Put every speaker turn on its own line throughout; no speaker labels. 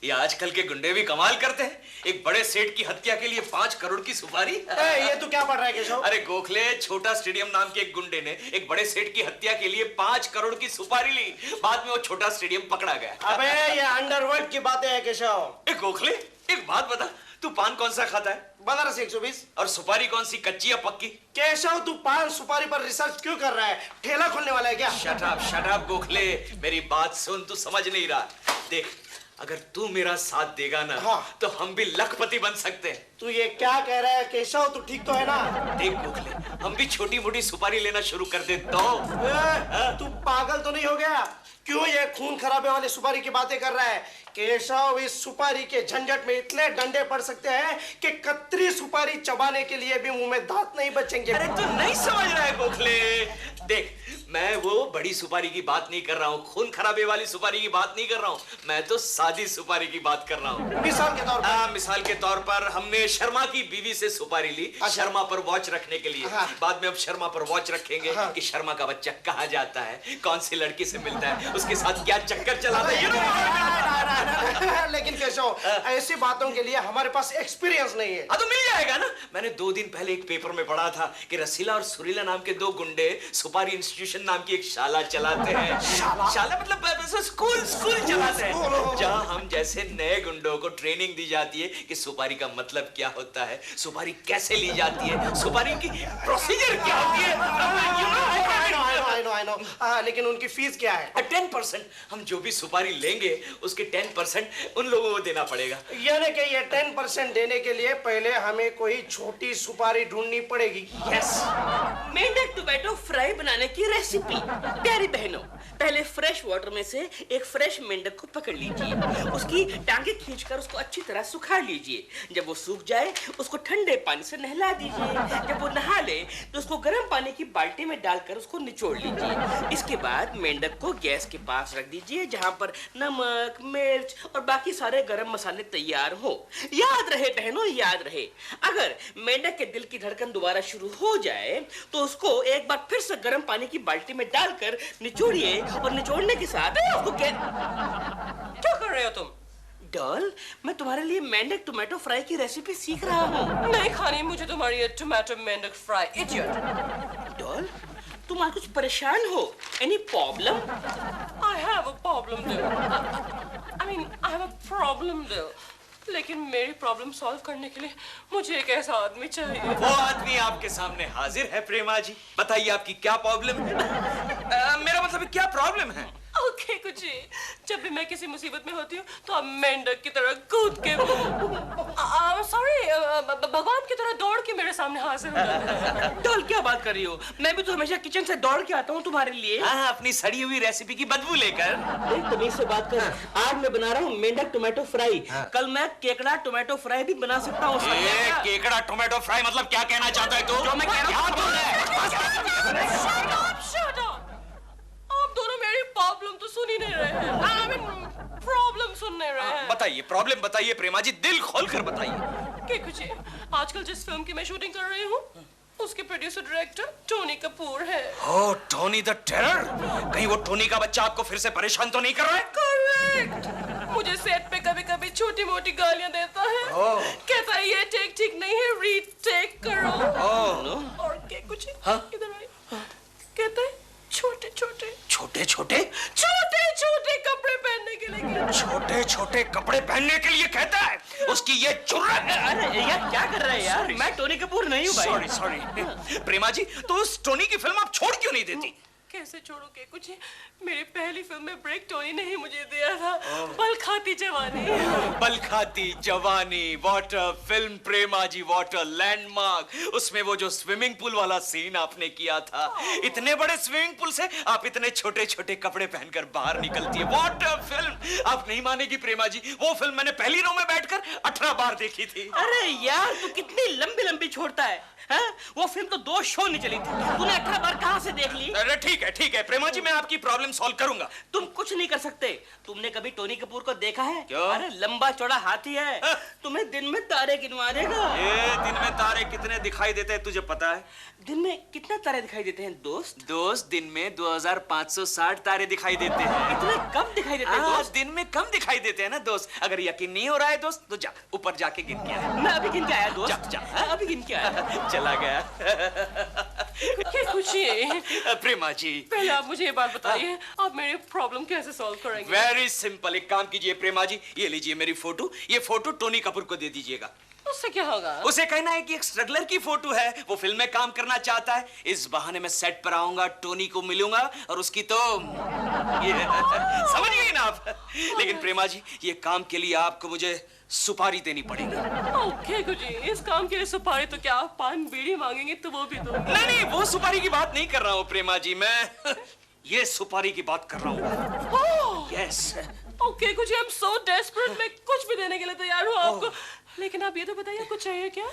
ये आजकल के गुंडे भी कमाल करते हैं। एक बड़े सेठ की हत्या के लिए 5 करोड़ की सुपारी।
ये तू क्या पढ़ रहा है केशव?
अरे गोखले, छोटा स्टेडियम नाम के एक गुंडे ने एक बड़े सेठ की हत्या के लिए 5 करोड़ की सुपारी ली। बाद में वो छोटा स्टेडियम पकड़ा गया।
अबे ये अंडरवर्ल्ड की बातें है केशव।
गोखले, एक बात बता, तू पान कौन सा खाता है?
बनारस 120।
और सुपारी कौन सी, कच्ची या पक्की?
केशव, तू पान सुपारी पर रिसर्च क्यों कर रहा है? ठेला खोलने वाला है क्या?
शट अप गोखले, मेरी बात सुन, तू समझ नहीं रहा। देख, अगर तू मेरा साथ देगा ना,
हाँ।
तो हम भी लखपति बन सकते हैं।
तू ये क्या कह रहा है केशव? तू ठीक तो है ना?
देख गोखले, हम भी छोटी मोटी सुपारी लेना शुरू कर दे तो।
तू पागल तो नहीं हो गया? क्यों ये खून खराबे वाली सुपारी की बातें कर रहा है? केशव, इस सुपारी के झंझट में इतने डंडे पड़ सकते हैं कि कतरी सुपारी चबाने के लिए भी मुंह में दांत नहीं बचेंगे।
अरे तू नहीं समझ रहा है गोखले। देख, मैं वो बड़ी सुपारी की बात नहीं कर रहा हूँ, खून खराबे वाली सुपारी की बात नहीं कर रहा हूँ, मैं तो सादी सुपारी की बात कर रहा हूँ।
मिसाल के तौर पर?
मिसाल के तौर पर हमने शर्मा की बीवी से सुपारी ली।
अच्छा।
शर्मा पर वॉच रखने के लिए।
हाँ।
बाद में अब शर्मा पर वॉच रखेंगे।
हाँ।
कि शर्मा का बच्चा कहाँ जाता है, कौन सी लड़की से मिलता है, उसके साथ क्या चक्कर चलाता है।
लेकिन केशव, ऐसी बातों के लिए हमारे पास एक्सपीरियंस नहीं है।
तो मिल जाएगा ना। मैंने 2 दिन पहले एक पेपर में पढ़ा था कि रसीला और सुरीला नाम के 2 गुंडे सुपारी इंस्टीट्यूशन नाम की एक शाला चलाते हैं। शाला मतलब स्कूल चलाते हैं, जहां हम जैसे नए गुंडों को ट्रेनिंग दी जाती है कि सुपारी का मतलब क्या होता है, सुपारी कैसे ली जाती है, सुपारी की प्रोसीजर क्या होती है।
I know. लेकिन उनकी फीस क्या है?
10%। हम जो भी सुपारी लेंगे उसके 10% उन लोगों को देना पड़ेगा।
यानी कि ये 10% देने के लिए पहले हमें कोई छोटी सुपारी ढूंढनी पड़ेगी।
यस।
मेंढक टोमेटो फ्राई बनाने की रेसिपी। प्यारी बहनों, पहले फ्रेश वाटर में से एक फ्रेश मेंढक को पकड़ लीजिए, उसकी टांगे खींचकर उसको अच्छी तरह सुखा लीजिए। जब वो सूख जाए उसको ठंडे पानी से नहला दीजिए। जब वो नहा ले तो उसको गर्म पानी की बाल्टी में डालकर उसको निचोड़ लीजिए। इसके बाद मेंढक को गैस के पास रख दीजिए, जहां पर नमक, मिर्च और बाकी सारे गरम मसाले तैयार हो। याद रहे बहनों, याद रहे, अगर मेंढक के दिल की धड़कन दोबारा शुरू हो जाए तो उसको एक बार फिर से गर्म पानी की बाल्टी में डालकर निचोड़िए और निचोड़ने के साथ उसको क्या कर रहे हो तुम? डॉल, मैं तुम्हारे लिए मेंढक टोमेटो फ्राई की रेसिपी सीख रहा हूँ।
नहीं खानी मुझे तुम्हारी ये टोमेटो मेंढक फ्राई, इडियट।
डॉल, तुम आज कुछ परेशान हो? Any problem?
I have a problem though. I mean, I have a problem though. लेकिन मेरी प्रॉब्लम सॉल्व करने के लिए मुझे एक ऐसा आदमी चाहिए।
वो आदमी आपके सामने हाजिर है प्रेमा जी। बताइए आपकी क्या प्रॉब्लम है? मेरा मतलब क्या प्रॉब्लम है?
ओके कुछ जब भी मैं किसी मुसीबत में होती हूँ तो आप मेंढक की तरह कूद के सॉरी भगवान की तरह दौड़ के मेरे सामने हाजिर हो जाते हैं।
डॉल, क्या बात कर रही हो? मैं भी तो हमेशा किचन से दौड़ के आता हूँ तुम्हारे लिए।
हाँ, अपनी सड़ी हुई रेसिपी की बदबू लेकर।
तमीज से बात कर। आज मैं बना रहा हूँ मेंढक टोमेटो फ्राई। कल मैं केकड़ा टोमेटो फ्राई भी बना सकता हूँ।
केकड़ा टोमेटो फ्राई मतलब क्या कहना चाहता है तू?
जो मैं कह रहा हूँ
आप दोनों मेरी प्रॉब्लम तो सुन ही नहीं रहे हैं। I mean, प्रॉब्लम सुन नहीं रहे हैं।
बताइए, प्रॉब्लम बताइए प्रेमा जी, दिल खोल कर बताइए।
क्या कुछ आजकल जिस फिल्म की मैं शूटिंग कर रही हूँ उसके प्रोड्यूसर डायरेक्टर टोनी कपूर है।
ओह, टोनी द टेरर। कहीं वो टोनी का बच्चा आपको फिर से परेशान तो नहीं कर रहा है?
करेक्ट। मुझे सेट पे कभी-कभी छोटी-मोटी गालियां देता है। कहता है ये टेक ठीक नहीं है, रीटेक करो। और क्या कुछ इधर आइए। कहता है छोटे-छोटे कपड़े पहनने के लिए।
छोटे कपड़े पहनने के लिए कहता है? उसकी ये जुर्रत है।
अरे यार, क्या कर रहे हैं यार? मैं टोनी कपूर नहीं हूँ भाई।
सॉरी प्रेमा जी, तो उस टोनी की फिल्म आप छोड़ क्यों नहीं देती?
कैसे छोड़ू के कुछ? मेरी पहली फिल्म में ब्रेक टोनी ने ही मुझे दिया था। बल खाती जवानी, वाटर फिल्म प्रेमा जी, वाटर लैंडमार्क। उसमें वो जो स्विमिंग पूल वाला सीन आपने किया था, इतने बड़े स्विमिंग पूल से आप इतने छोटे कपड़े पहनकर बाहर निकलती है। Water film. आप नहीं मानेगी प्रेमा जी, वो फिल्म मैंने पहली रो में बैठकर 18 बार देखी थी।
अरे यार, तू कितनी लंबी छोड़ता है? वो फिल्म तो 2 शो नहीं चली थी, तूने 18 बार कहाँ से देख ली?
अरे ठीक
ठीक है प्रेमा जी, मैं आपकी प्रॉब्लम सॉल्व करूंगा।
तुम कुछ नहीं कर सकते। तुमने कभी टोनी कपूर को देखा है?
क्यों?
अरे लंबा चौड़ा हाथी है, तुम्हें दिन में तारे गिनवा देगा।
ये दिन में तारे कितने दिखाई देते हैं तुझे पता है?
दिन में कितने तारे दिखाई देते हैं दोस्त?
दोस्त, दिन में 2560 तारे दिखाई देते हैं।
इतने कम दिखाई देते हैं दोस्त?
दिन में कम दिखाई देते हैं ना दोस्त। अगर यकीन नहीं हो रहा है दोस्त तो जा ऊपर जाके गिन के आ।
मैं अभी गिन के आया दोस्त।
जा, जा।
हाँ, अभी गिन के आया।
चला गया।
क्या खुशी है?
प्रेमा जी,
पहले आप मुझे ये बात बताइए, आप मेरी प्रॉब्लम कैसे सॉल्व करेंगे?
Very simple. एक काम कीजिए प्रेमा जी, ये लीजिए मेरी फोटो। ये फोटो टोनी कपूर को दे दीजिएगा।
उससे क्या होगा?
उसे कहना है कि एक स्ट्रगलर की फोटो है, वो फिल्म में काम करना चाहता है। इस बहाने मैं सेट पर आऊंगा, टोनी को मिलूंगा और उसकी तो ये समझ गई ना आप? लेकिन प्रेमा जी, ये काम के लिए आपको मुझे सुपारी देनी पड़ेगी।
ओके गुजी, इस काम के लिए सुपारी तो क्या आप पान बीड़ी मांगेंगे तो वो भी दूंगी।
नहीं, वो सुपारी की बात नहीं कर रहा हूँ प्रेमा जी, मैं ये सुपारी की बात कर रहा हूँ। Yes.
Okay Guzzi, I am so desperate, मैं कुछ भी देने के लिए तैयार हूँ आपको। लेकिन आप ये तो बताइए, कुछ चाहिए क्या?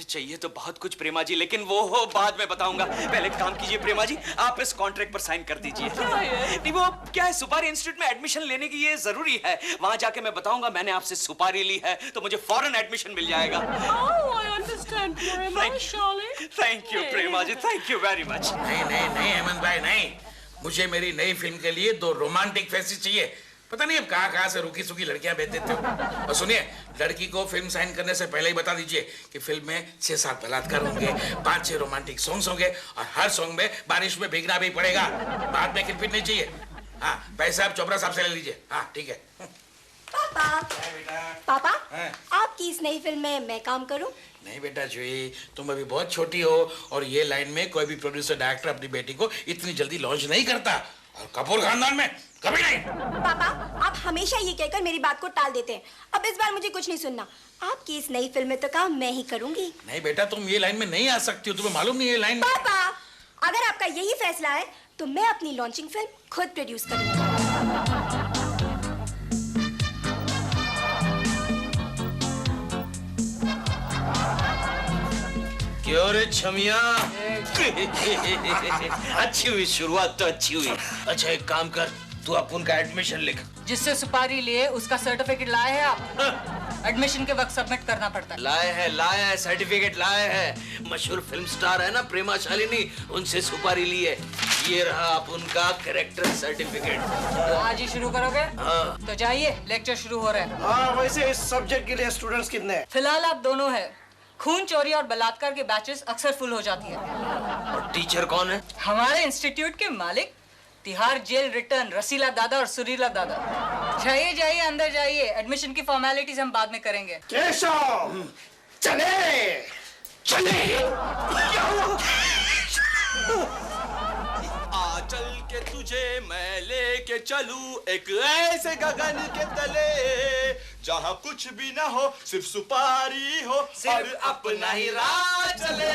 चाहिए तो बहुत कुछ प्रेमा जी, लेकिन वो बाद में बताऊंगा। पहले एक काम कीजिए प्रेमा जी, आप इस कॉन्ट्रैक्ट पर साइन कर दीजिए।
क्या है?
नहीं, वो क्या है, सुपारी इंस्टीट्यूट में एडमिशन लेने की ये जरूरी है। वहां जाके मैं बताऊंगा मैंने आपसे सुपारी ली है, तो मुझे फौरन एडमिशन मिल जाएगा।
Oh, I understand, Prema, Charlie.
Thank you Prema ji, thank you very much.
नहीं नहीं नहीं हेमंत भाई, नहीं। मुझे मेरी नई फिल्म के लिए 2 रोमांटिक फेसेस चाहिए। पता नहीं अब कहाँ से रुकी सुकी लड़कियां भेज देते हो। और सुनिए, लड़की को फिल्म साइन करने से पहले ही बता दीजिए कि फिल्म में 6-7 बलात्कार होंगे, 5-6 रोमांटिक सॉन्ग्स होंगे और हर सॉन्ग में बारिश में भीगना भी पड़ेगा। बाद में किरपिट नहीं चाहिए। हाँ, पैसा आप चोपड़ा साहब से ले लीजिए। हाँ ठीक है।
पापा,
हाँ?
आपकी इस नई फिल्म में मैं काम करूं?
नहीं बेटा जूही, तुम अभी बहुत छोटी हो और ये लाइन में कोई भी प्रोड्यूसर डायरेक्टर अपनी बेटी को इतनी जल्दी लॉन्च नहीं करता, और कपूर खानदान में कभी नहीं।
पापा, आप हमेशा ये कहकर मेरी बात को टाल देते हैं। अब इस बार मुझे कुछ नहीं सुनना। आपकी इस नई फिल्म में तो काम मैं ही करूंगी।
नहीं बेटा, तुम ये लाइन में नहीं आ सकती हो, तुम्हें मालूम नहीं ये लाइन।
पापा, अगर आपका यही फैसला है तो मैं अपनी लॉन्चिंग फिल्म खुद प्रोड्यूस करूंगी।
क्यों रे छमिया? अच्छी हुई, शुरुआत तो अच्छी हुई। अच्छा एक काम कर, तू अपन का एडमिशन लिख।
जिससे सुपारी लिए उसका सर्टिफिकेट लाए हैं आप? एडमिशन के वक्त सबमिट करना पड़ता है।
लाए हैं सर्टिफिकेट लाए हैं। मशहूर फिल्म स्टार है ना प्रेमा शालिनी, उनसे सुपारी ली है। ये रहा अपन का कैरेक्टर सर्टिफिकेट।
तो आज ही शुरू करोगे? तो जाइए, लेक्चर शुरू हो रहा है।
हाँ, वैसे इस सब्जेक्ट के लिए स्टूडेंट्स कितने हैं?
फिलहाल आप दोनों हैं। खून चोरी और बलात्कार के बैचेस अक्सर फुल हो जाती है।
और टीचर कौन है?
हमारे इंस्टीट्यूट के मालिक, तिहाड़ जेल रिटर्न रसीला दादा और सुरीला दादा। जाइए जाइए, अंदर जाइए। एडमिशन की फॉर्मेलिटीज हम बाद में करेंगे।
केशव, चले
चल के तुझे मैं लेके चलूं एक ऐसे गगन के तले, जहाँ कुछ भी ना हो, सिर्फ सुपारी हो और अपना ही राह चले।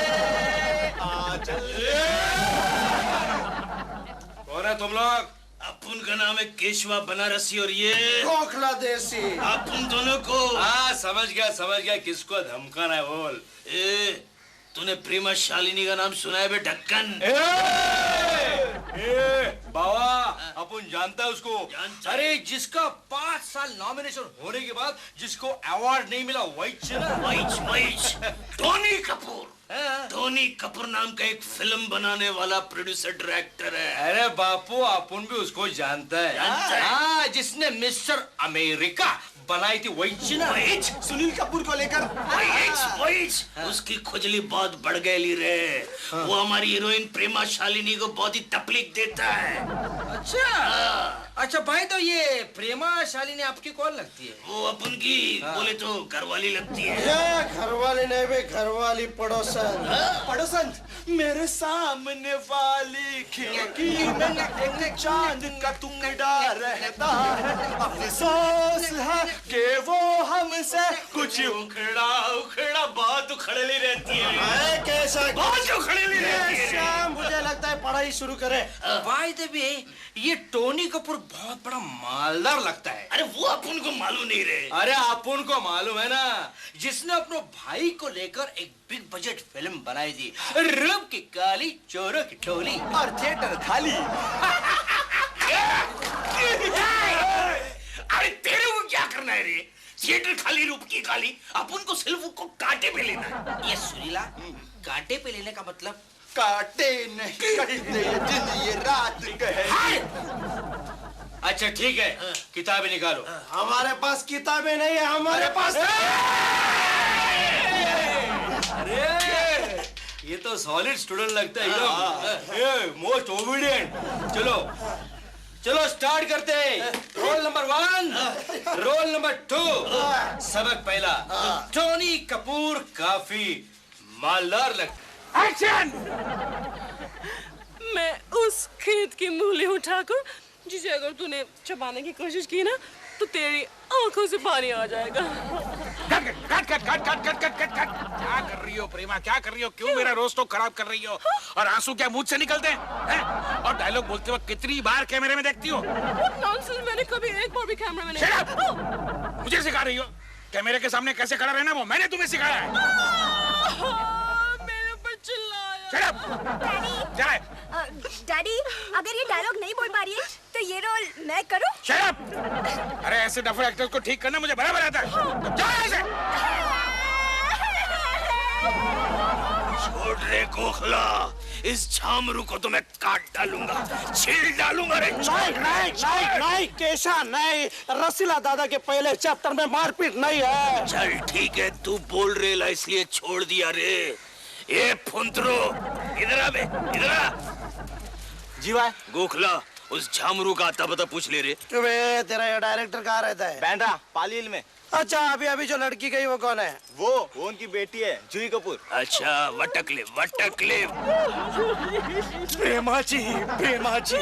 आ चल।
कौन है तुम लोग?
अपन का नाम है केशवा बनारसी और ये
खोखला देसी।
अपन दोनों को।
हाँ समझ गया किसको धमकाना है बोल।
ए, तूने प्रेमा शालिनी का नाम सुना है बे ढक्कन?
बाबा अपन जानता है उसको।
जानता है?
अरे जिसका 5 साल नॉमिनेशन होने के बाद जिसको अवार्ड नहीं मिला वही
टोनी कपूर। टोनी कपूर नाम का एक फिल्म बनाने वाला प्रोड्यूसर डायरेक्टर है।
अरे बापू अपन भी उसको जानता है। हाँ, जिसने मिस्टर अमेरिका बनाई थी वही ना, सुनील कपूर को लेकर।
उसकी खुजली बहुत बढ़ गई रे। वो हमारी हीरोइन प्रेमा शालिनी को बहुत ही तकलीफ देता है।
अच्छा भाई, तो ये प्रेमा शालिनी आपकी कौन लगती है?
वो अपन की बोले तो घरवाली लगती है।
ये घरवाली नहीं बे, घरवाली पड़ोसन।
पड़ोसन, मेरे सामने वाली खिड़की में एक चांद का टुकड़ा रहता है। अफसोस है कि वो हमसे कुछ
उखड़ा बहुत उखड़ली रहती है।
कैसा
बहुत उखड़ली रहती है।
मुझे लगता है पढ़ाई शुरू करे।
बाय द वे, ये टोनी कपूर बहुत बड़ा मालदार लगता है।
अरे वो अपन को मालूम नहीं रे।
अरे अपन को मालूम है ना, जिसने अपने भाई को लेकर एक बिग बजट फिल्म बनाई थी, रूप की काली चोरों की टोली, और थिएटर खाली।
अरे तेरे को क्या करना है रे? थिएटर खाली, रूप की काली, अपन को सिर्फ उसको कांटे पे लेना है।
ये सुरीला, कांटे पे लेने का मतलब?
काटे नहीं कटते दिन ये रात कहे। अच्छा ठीक है, किताबें निकालो।
हमारे पास किताबें नहीं है, हमारे पास।
अरे ये तो सॉलिड स्टूडेंट लगता है एकदम, मोस्ट ओबीडिएंट। चलो चलो स्टार्ट करते हैं। Roll number 1, roll number 2। सबक पहला, टोनी कपूर काफी मालदार लगता। एक्शन!
मैं उस खेत की मूली उठाकर जिसे अगर तूने चबाने की कोशिश की ना तो तेरी आंखों से पानी आ जाएगा।
Cut cut cut cut cut cut cut cut. क्या कर रही हो प्रेमा, क्या कर रही हो? क्यों मेरा रोज तो खराब कर रही हो? और आंसू क्या मुंह से निकलते हैं? और डायलॉग बोलते वक्त कितनी बार कैमरे में देखती हो?
नॉनसेंस, मैंने कभी एक बार भी कैमरा में नहीं।
मुझे सिखा रही हो कैमरे के सामने कैसे खड़ा रहना? वो मैंने तुम्हें सिखाया है।
मेरे ऊपर चिल्लाया।
डैडी, अगर ये डायलॉग नहीं बोल पा रही है तो ये रोल मैं करूं?
Shut up! अरे ऐसे डफर एक्टर्स को ठीक करना मुझे बराबर आता है। तो जाओ ऐसे।
छोड़ रे गोखला, इस झामरू को तो मैं काट डालूंगा, छील डालूंगा रे। नहीं कैसा नहीं, रसीला दादा के पहले चैप्टर में मारपीट नहीं है। चल ठीक है, तू बोल रेला इसलिए छोड़ दिया रे। ये फुंतरो, इधर आ बे, इधर आ।
जी भाई।
गोखला, उस झामरू का आता पता पूछ ले रे।
तुम्हें तेरा ये डायरेक्टर कहाँ रहता है?
बैंड्रा पालील में।
अच्छा, अभी अभी जो लड़की गई वो कौन है?
वो उनकी बेटी है, जूही कपूर।
अच्छा, वटकले वटकले।
प्रेमा जी, प्रेमा जी,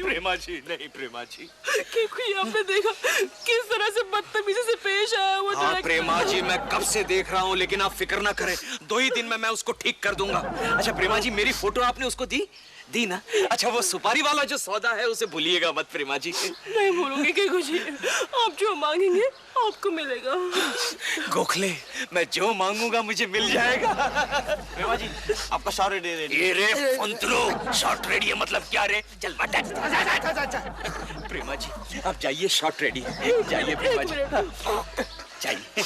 प्रेमा जी, नहीं प्रेमा जी।
क्योंकि आपने देखा किस तरह से बदतमीजी से पेश आया वो
हाँ प्रेमा जी, मैं कब से देख रहा हूँ, लेकिन आप फिक्र ना करें, 2 ही दिन में मैं उसको ठीक कर दूंगा। अच्छा प्रेमा जी, मेरी फोटो आपने उसको दी ना? अच्छा, वो सुपारी वाला जो सौदा है उसे भूलिएगा मत प्रेमा जी।
नहीं भूलूंगी कि कुछ आप जो मांगेंगे आपको मिलेगा।
गोखले, मैं जो मांगूंगा मुझे मिल जाएगा।
प्रेमा जी, आपका शॉट रेडी है।
ये रे फुंतरो, शॉट रेडी है मतलब क्या रे? चल वटक।
प्रेमा जी आप जाइए, शॉट रेडी है, जाइए प्रेमा जी, जाइए।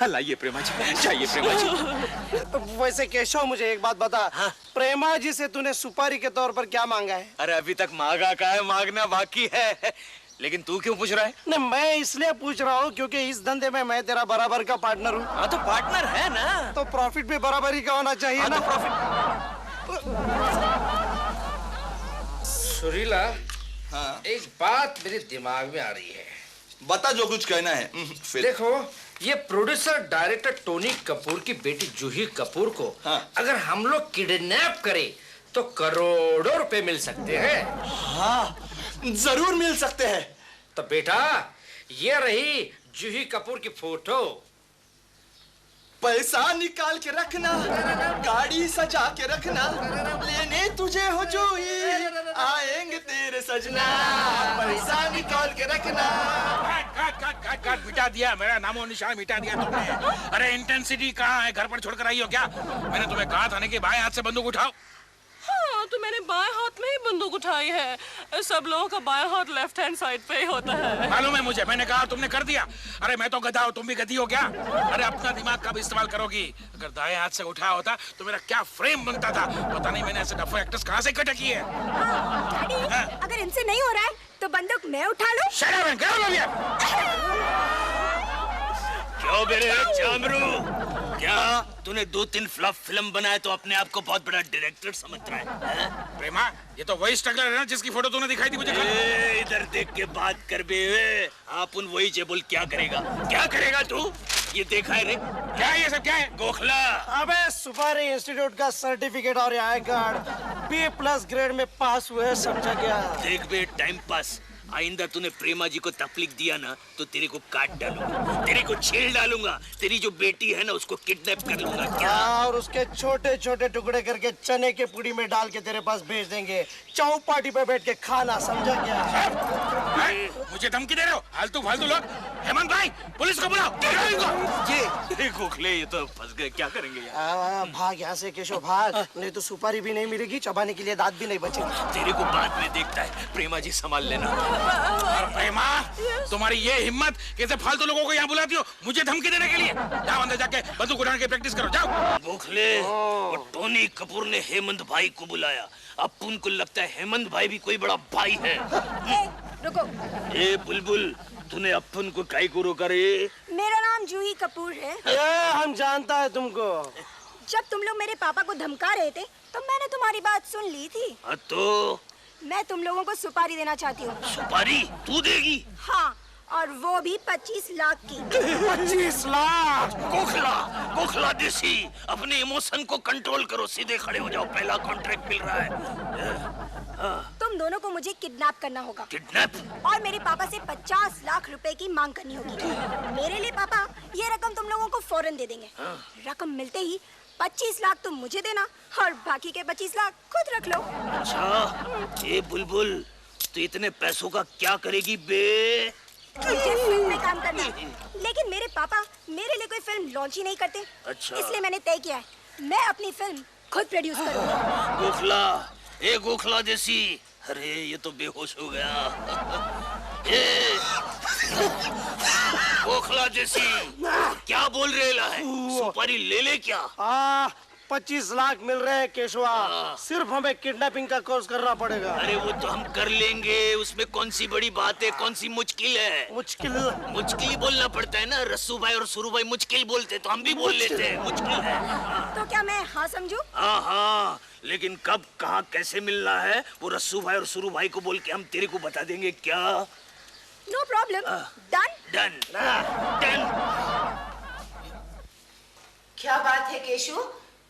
लाइए प्रेमा जी, जाइए प्रेमा जी।
वैसे केशव, मुझे एक बात बता।
हाँ?
प्रेमा जी से तूने सुपारी के तौर पर क्या मांगा है?
अरे अभी तक मांगा का है, मांगना बाकी है। लेकिन तू क्यों पूछ रहा है?
नहीं, मैं इसलिए पूछ रहा हूँ क्योंकि इस धंधे में मैं तेरा बराबर का पार्टनर हूँ।
हाँ तो पार्टनर है ना,
तो प्रॉफिट भी बराबरी का होना चाहिए।
हाँ
ना?
तो प्रॉफिट।
सुरीला,
हाँ
एक बात मेरे दिमाग में आ रही है।
बता जो कुछ कहना है। फिर
देखो, ये प्रोड्यूसर डायरेक्टर टोनी कपूर की बेटी जूही कपूर को अगर हम लोग किडनैप करें तो करोड़ों रुपए मिल सकते हैं।
हाँ, जरूर मिल सकते हैं।
तो बेटा, ये रही जूही कपूर की फोटो।
पैसा निकाल के रखना, गाड़ी सजा के रखना, लेने तुझे हो जूही, आएंगे तेरे सजना, पैसा निकाल के रखना।
काट मिटा दिया, मेरा नामो निशान मिटा दिया तुमने। अरे इंटेंसिटी कहाँ है? घर पर छोड़कर आई हो क्या? मैंने तुम्हें कहा था ना कि बाएं हाथ से बंदूक उठाओ।
हाँ, तो मैंने बाएं हाथ में ही बंदूक उठाई है। सब लोगों का बाएं हाथ लेफ्ट हैंड साइड पे ही होता है।
मालूम है मुझे, मैंने कहा तुमने कर दिया। अरे मैं तो गधा हूँ, तुम भी गधी हो क्या? अरे अपना दिमाग कब इस्तेमाल करोगी? अगर दाएं हाथ से उठाया होता तो मेरा क्या फ्रेम बनता था। पता नहीं मैंने ऐसे डफर एक्टर्स कहाँ से इकट्ठे किए।
डैडी, अगर इनसे नहीं हो रहा है तो बंदूक मैं उठा लूं?
Shut up and get out of
क्यों मेरे झामरू, क्या तूने 2-3 फ्लॉप फिल्म बनाए तो अपने आप को बहुत बड़ा डायरेक्टर समझ रहा है?
प्रेमा, ये तो वही स्ट्रगलर है ना जिसकी फोटो तूने दिखाई थी मुझे।
इधर देख के बात कर बे। आप उन वही बोल, क्या करेगा? क्या करेगा तू? ये देखा है रे?
क्या ये सब क्या है?
गोखला,
अबे सुपारी इंस्टीट्यूट का सर्टिफिकेट और आई कार्ड B+ ग्रेड में पास हुए, समझा गया?
देख बे, टाइम पास
आइंदा तूने प्रेमा जी को तकलीफ दिया ना तो तेरे को काट डालूंगा, तेरे को छील डालूंगा, तेरी जो बेटी है ना उसको किडनैप कर लूंगा। क्या?
और उसके छोटे छोटे टुकड़े करके चने के पुड़ी में डाल के तेरे पास भेज देंगे, चौपाटी पे बैठ के खाना, समझा क्या?
मुझे धमकी दे रहे हो? फालतू फालतू लोग। हेमंत भाई, पुलिस को बुलाओ।
ये गोखले ये तो फंस गए, क्या करेंगे यार?
भाग यहाँ से केशव, भाग, नहीं तो सुपारी भी नहीं मिलेगी, चबाने के लिए दांत भी नहीं बचेंगे।
तेरे को बाद में देखता है, प्रेमा जी संभाल लेना।
और प्रेमा, तुम्हारी ये हिम्मत कैसे फालतू लोगों को यहाँ बुलाती हो मुझे धमकी देने के लिए? जाओ अंदर जाके बंदूक उठाने की प्रैक्टिस करो, जाओ।
गोखले, वो टोनी कपूर ने हेमंत भाई को बुलाया, अब उनको लगता है हेमंत भाई भी कोई बड़ा भाई है।
रुको।
ए बुलबुल, तूने अपन को काई को रोका रे?
मेरा नाम जूही कपूर है।
हम जानता है तुमको।
जब तुम लोग मेरे पापा को धमका रहे थे तो मैंने तुम्हारी बात सुन ली थी।
तो
मैं तुम लोगों को सुपारी देना चाहती हूँ।
सुपारी तू देगी?
हाँ, और वो भी 25 लाख की।
25 लाख?
गोखला, गोखला देसी, अपने इमोशन को कंट्रोल करो, सीधे खड़े हो जाओ, पहला कॉन्ट्रैक्ट मिल रहा है।
तुम दोनों को मुझे किडनैप करना होगा।
किडनैप?
और मेरे पापा से 50 लाख रुपए की मांग करनी होगी। मेरे लिए पापा ये रकम तुम लोगों को फौरन दे देंगे। रकम मिलते ही 25 लाख तुम मुझे देना और बाकी के 25 लाख खुद रख लो।
अच्छा, ये बुलबुल, तो इतने पैसों का क्या करेगी बे?
मुझे फिल्म में काम करना है, लेकिन मेरे पापा मेरे लिए कोई फिल्म लॉन्च ही नहीं करते।
अच्छा।
इसलिए मैंने तय किया है मैं अपनी फिल्म खुद प्रोड्यूस करूंगा।
गोखला, ए गोखला देसी, अरे ये तो बेहोश हो गया। ए गोखला देसी, क्या बोल रहे है? सुपारी ले ले क्या?
25 लाख मिल रहे हैं केशवा, सिर्फ हमें किडनैपिंग का कोर्स करना पड़ेगा।
अरे वो तो हम कर लेंगे, उसमें कौन सी बड़ी बात है, कौन सी मुश्किल है? मुश्किल ही बोलना पड़ता है ना, रस्सू भाई और सुरू भाई मुश्किल बोलते तो हम भी बोल लेते हैं, मुश्किल है।
तो क्या मैं हाँ समझूं?
हाँ, लेकिन कब, कहाँ, कैसे मिलना है वो रस्सू भाई और सुरू भाई को बोल के हम तेरे को बता देंगे। क्या?
No problem, done
done done.
क्या बात है केशु,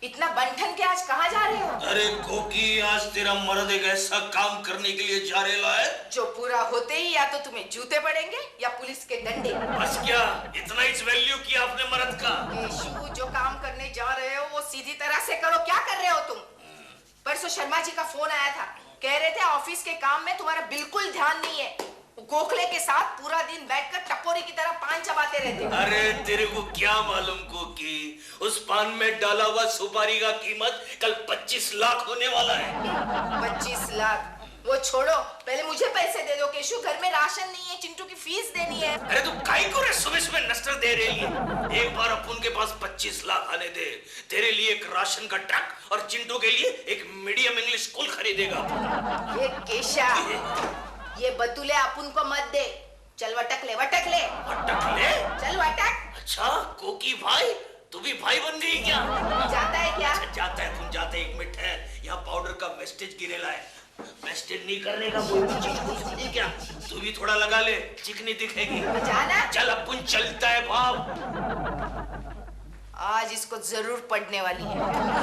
इतना बंठन के आज कहाँ जा रहे हो?
अरे कोकी, आज तेरा मर्द एक ऐसा काम करने के लिए जा रहा है
जो पूरा होते ही या तो तुम्हें जूते पड़ेंगे या पुलिस के डंडे।
बस क्या, इतना इस वैल्यू किया आपने मर्द का?
केशु, जो काम करने जा रहे हो वो सीधी तरह से करो। क्या कर रहे हो तुम? परसों शर्मा जी का फोन आया था, कह रहे थे ऑफिस के काम में तुम्हारा बिल्कुल ध्यान नहीं है, गोखले के साथ पूरा दिन बैठकर टपोरी की तरह पान चबाते रहते हो।
अरे तेरे को क्या मालूम कोकी, उस पान में डाला हुआ सुपारी का कीमत कल 25 लाख होने वाला है।
25 लाख? वो छोड़ो, पहले मुझे पैसे दे दो केशु, घर में राशन नहीं है, चिंटू की फीस देनी है।
अरे तू काई को रे सुबह सुबह नस्टर दे रही है? एक बार अपन के पास 25 लाख आने दे, तेरे लिए एक राशन का ट्रक और चिंटू के लिए एक मीडियम इंग्लिश स्कूल खरीदेगा।
ये केशा, ये बतूले अपन को मत दे, चल वटक ले, वटक ले।
वटक ले?
चल वटक।
अच्छा कोकी भाई, तू भी भाई बन गई क्या?
जाता है क्या?
अच्छा, जाता है, तुम जाते, एक मिनट है, यहाँ पाउडर का वेस्टेज गिरेला है, वेस्टेज नहीं करने का कोई भी चीज को समझी क्या? तू भी थोड़ा लगा ले, चिकनी दिखेगी।
जाना?
चल अपन चलता है बाप।
आज इसको जरूर पढ़ने वाली है।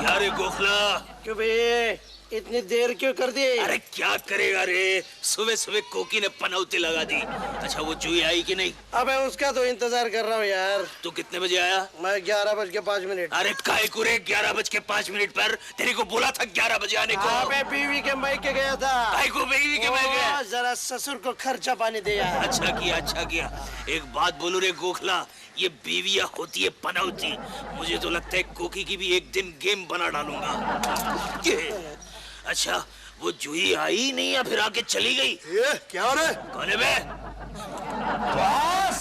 यार गोखला,
क्यों बे इतनी देर क्यों कर दी?
अरे क्या करेगा रे, सुबह सुबह कोकी ने पनौती लगा दी। अच्छा वो जूही आई कि नहीं?
अबे उसका तो इंतजार कर रहा हूँ यार।
तू कितने बजे आया?
मैं 11:05।
अरे काय को रे 11:05 पर? तेरे को बोला था 11 बजे आने को।
अबे बीवी के मायके गया था।
काय को बीवी के मायके?
जरा ससुर को खर्चा पानी दिया।
अच्छा किया, अच्छा किया। एक बात बोलू रे गोखला, ये बीवियां होती है पनौती, मुझे तो लगता है कोकी की भी एक दिन गेम बना डालूंगा। अच्छा वो जूही आई नहीं या फिर आके चली गई?
ये क्या हो रहा है?
कौन है बे?
बॉस,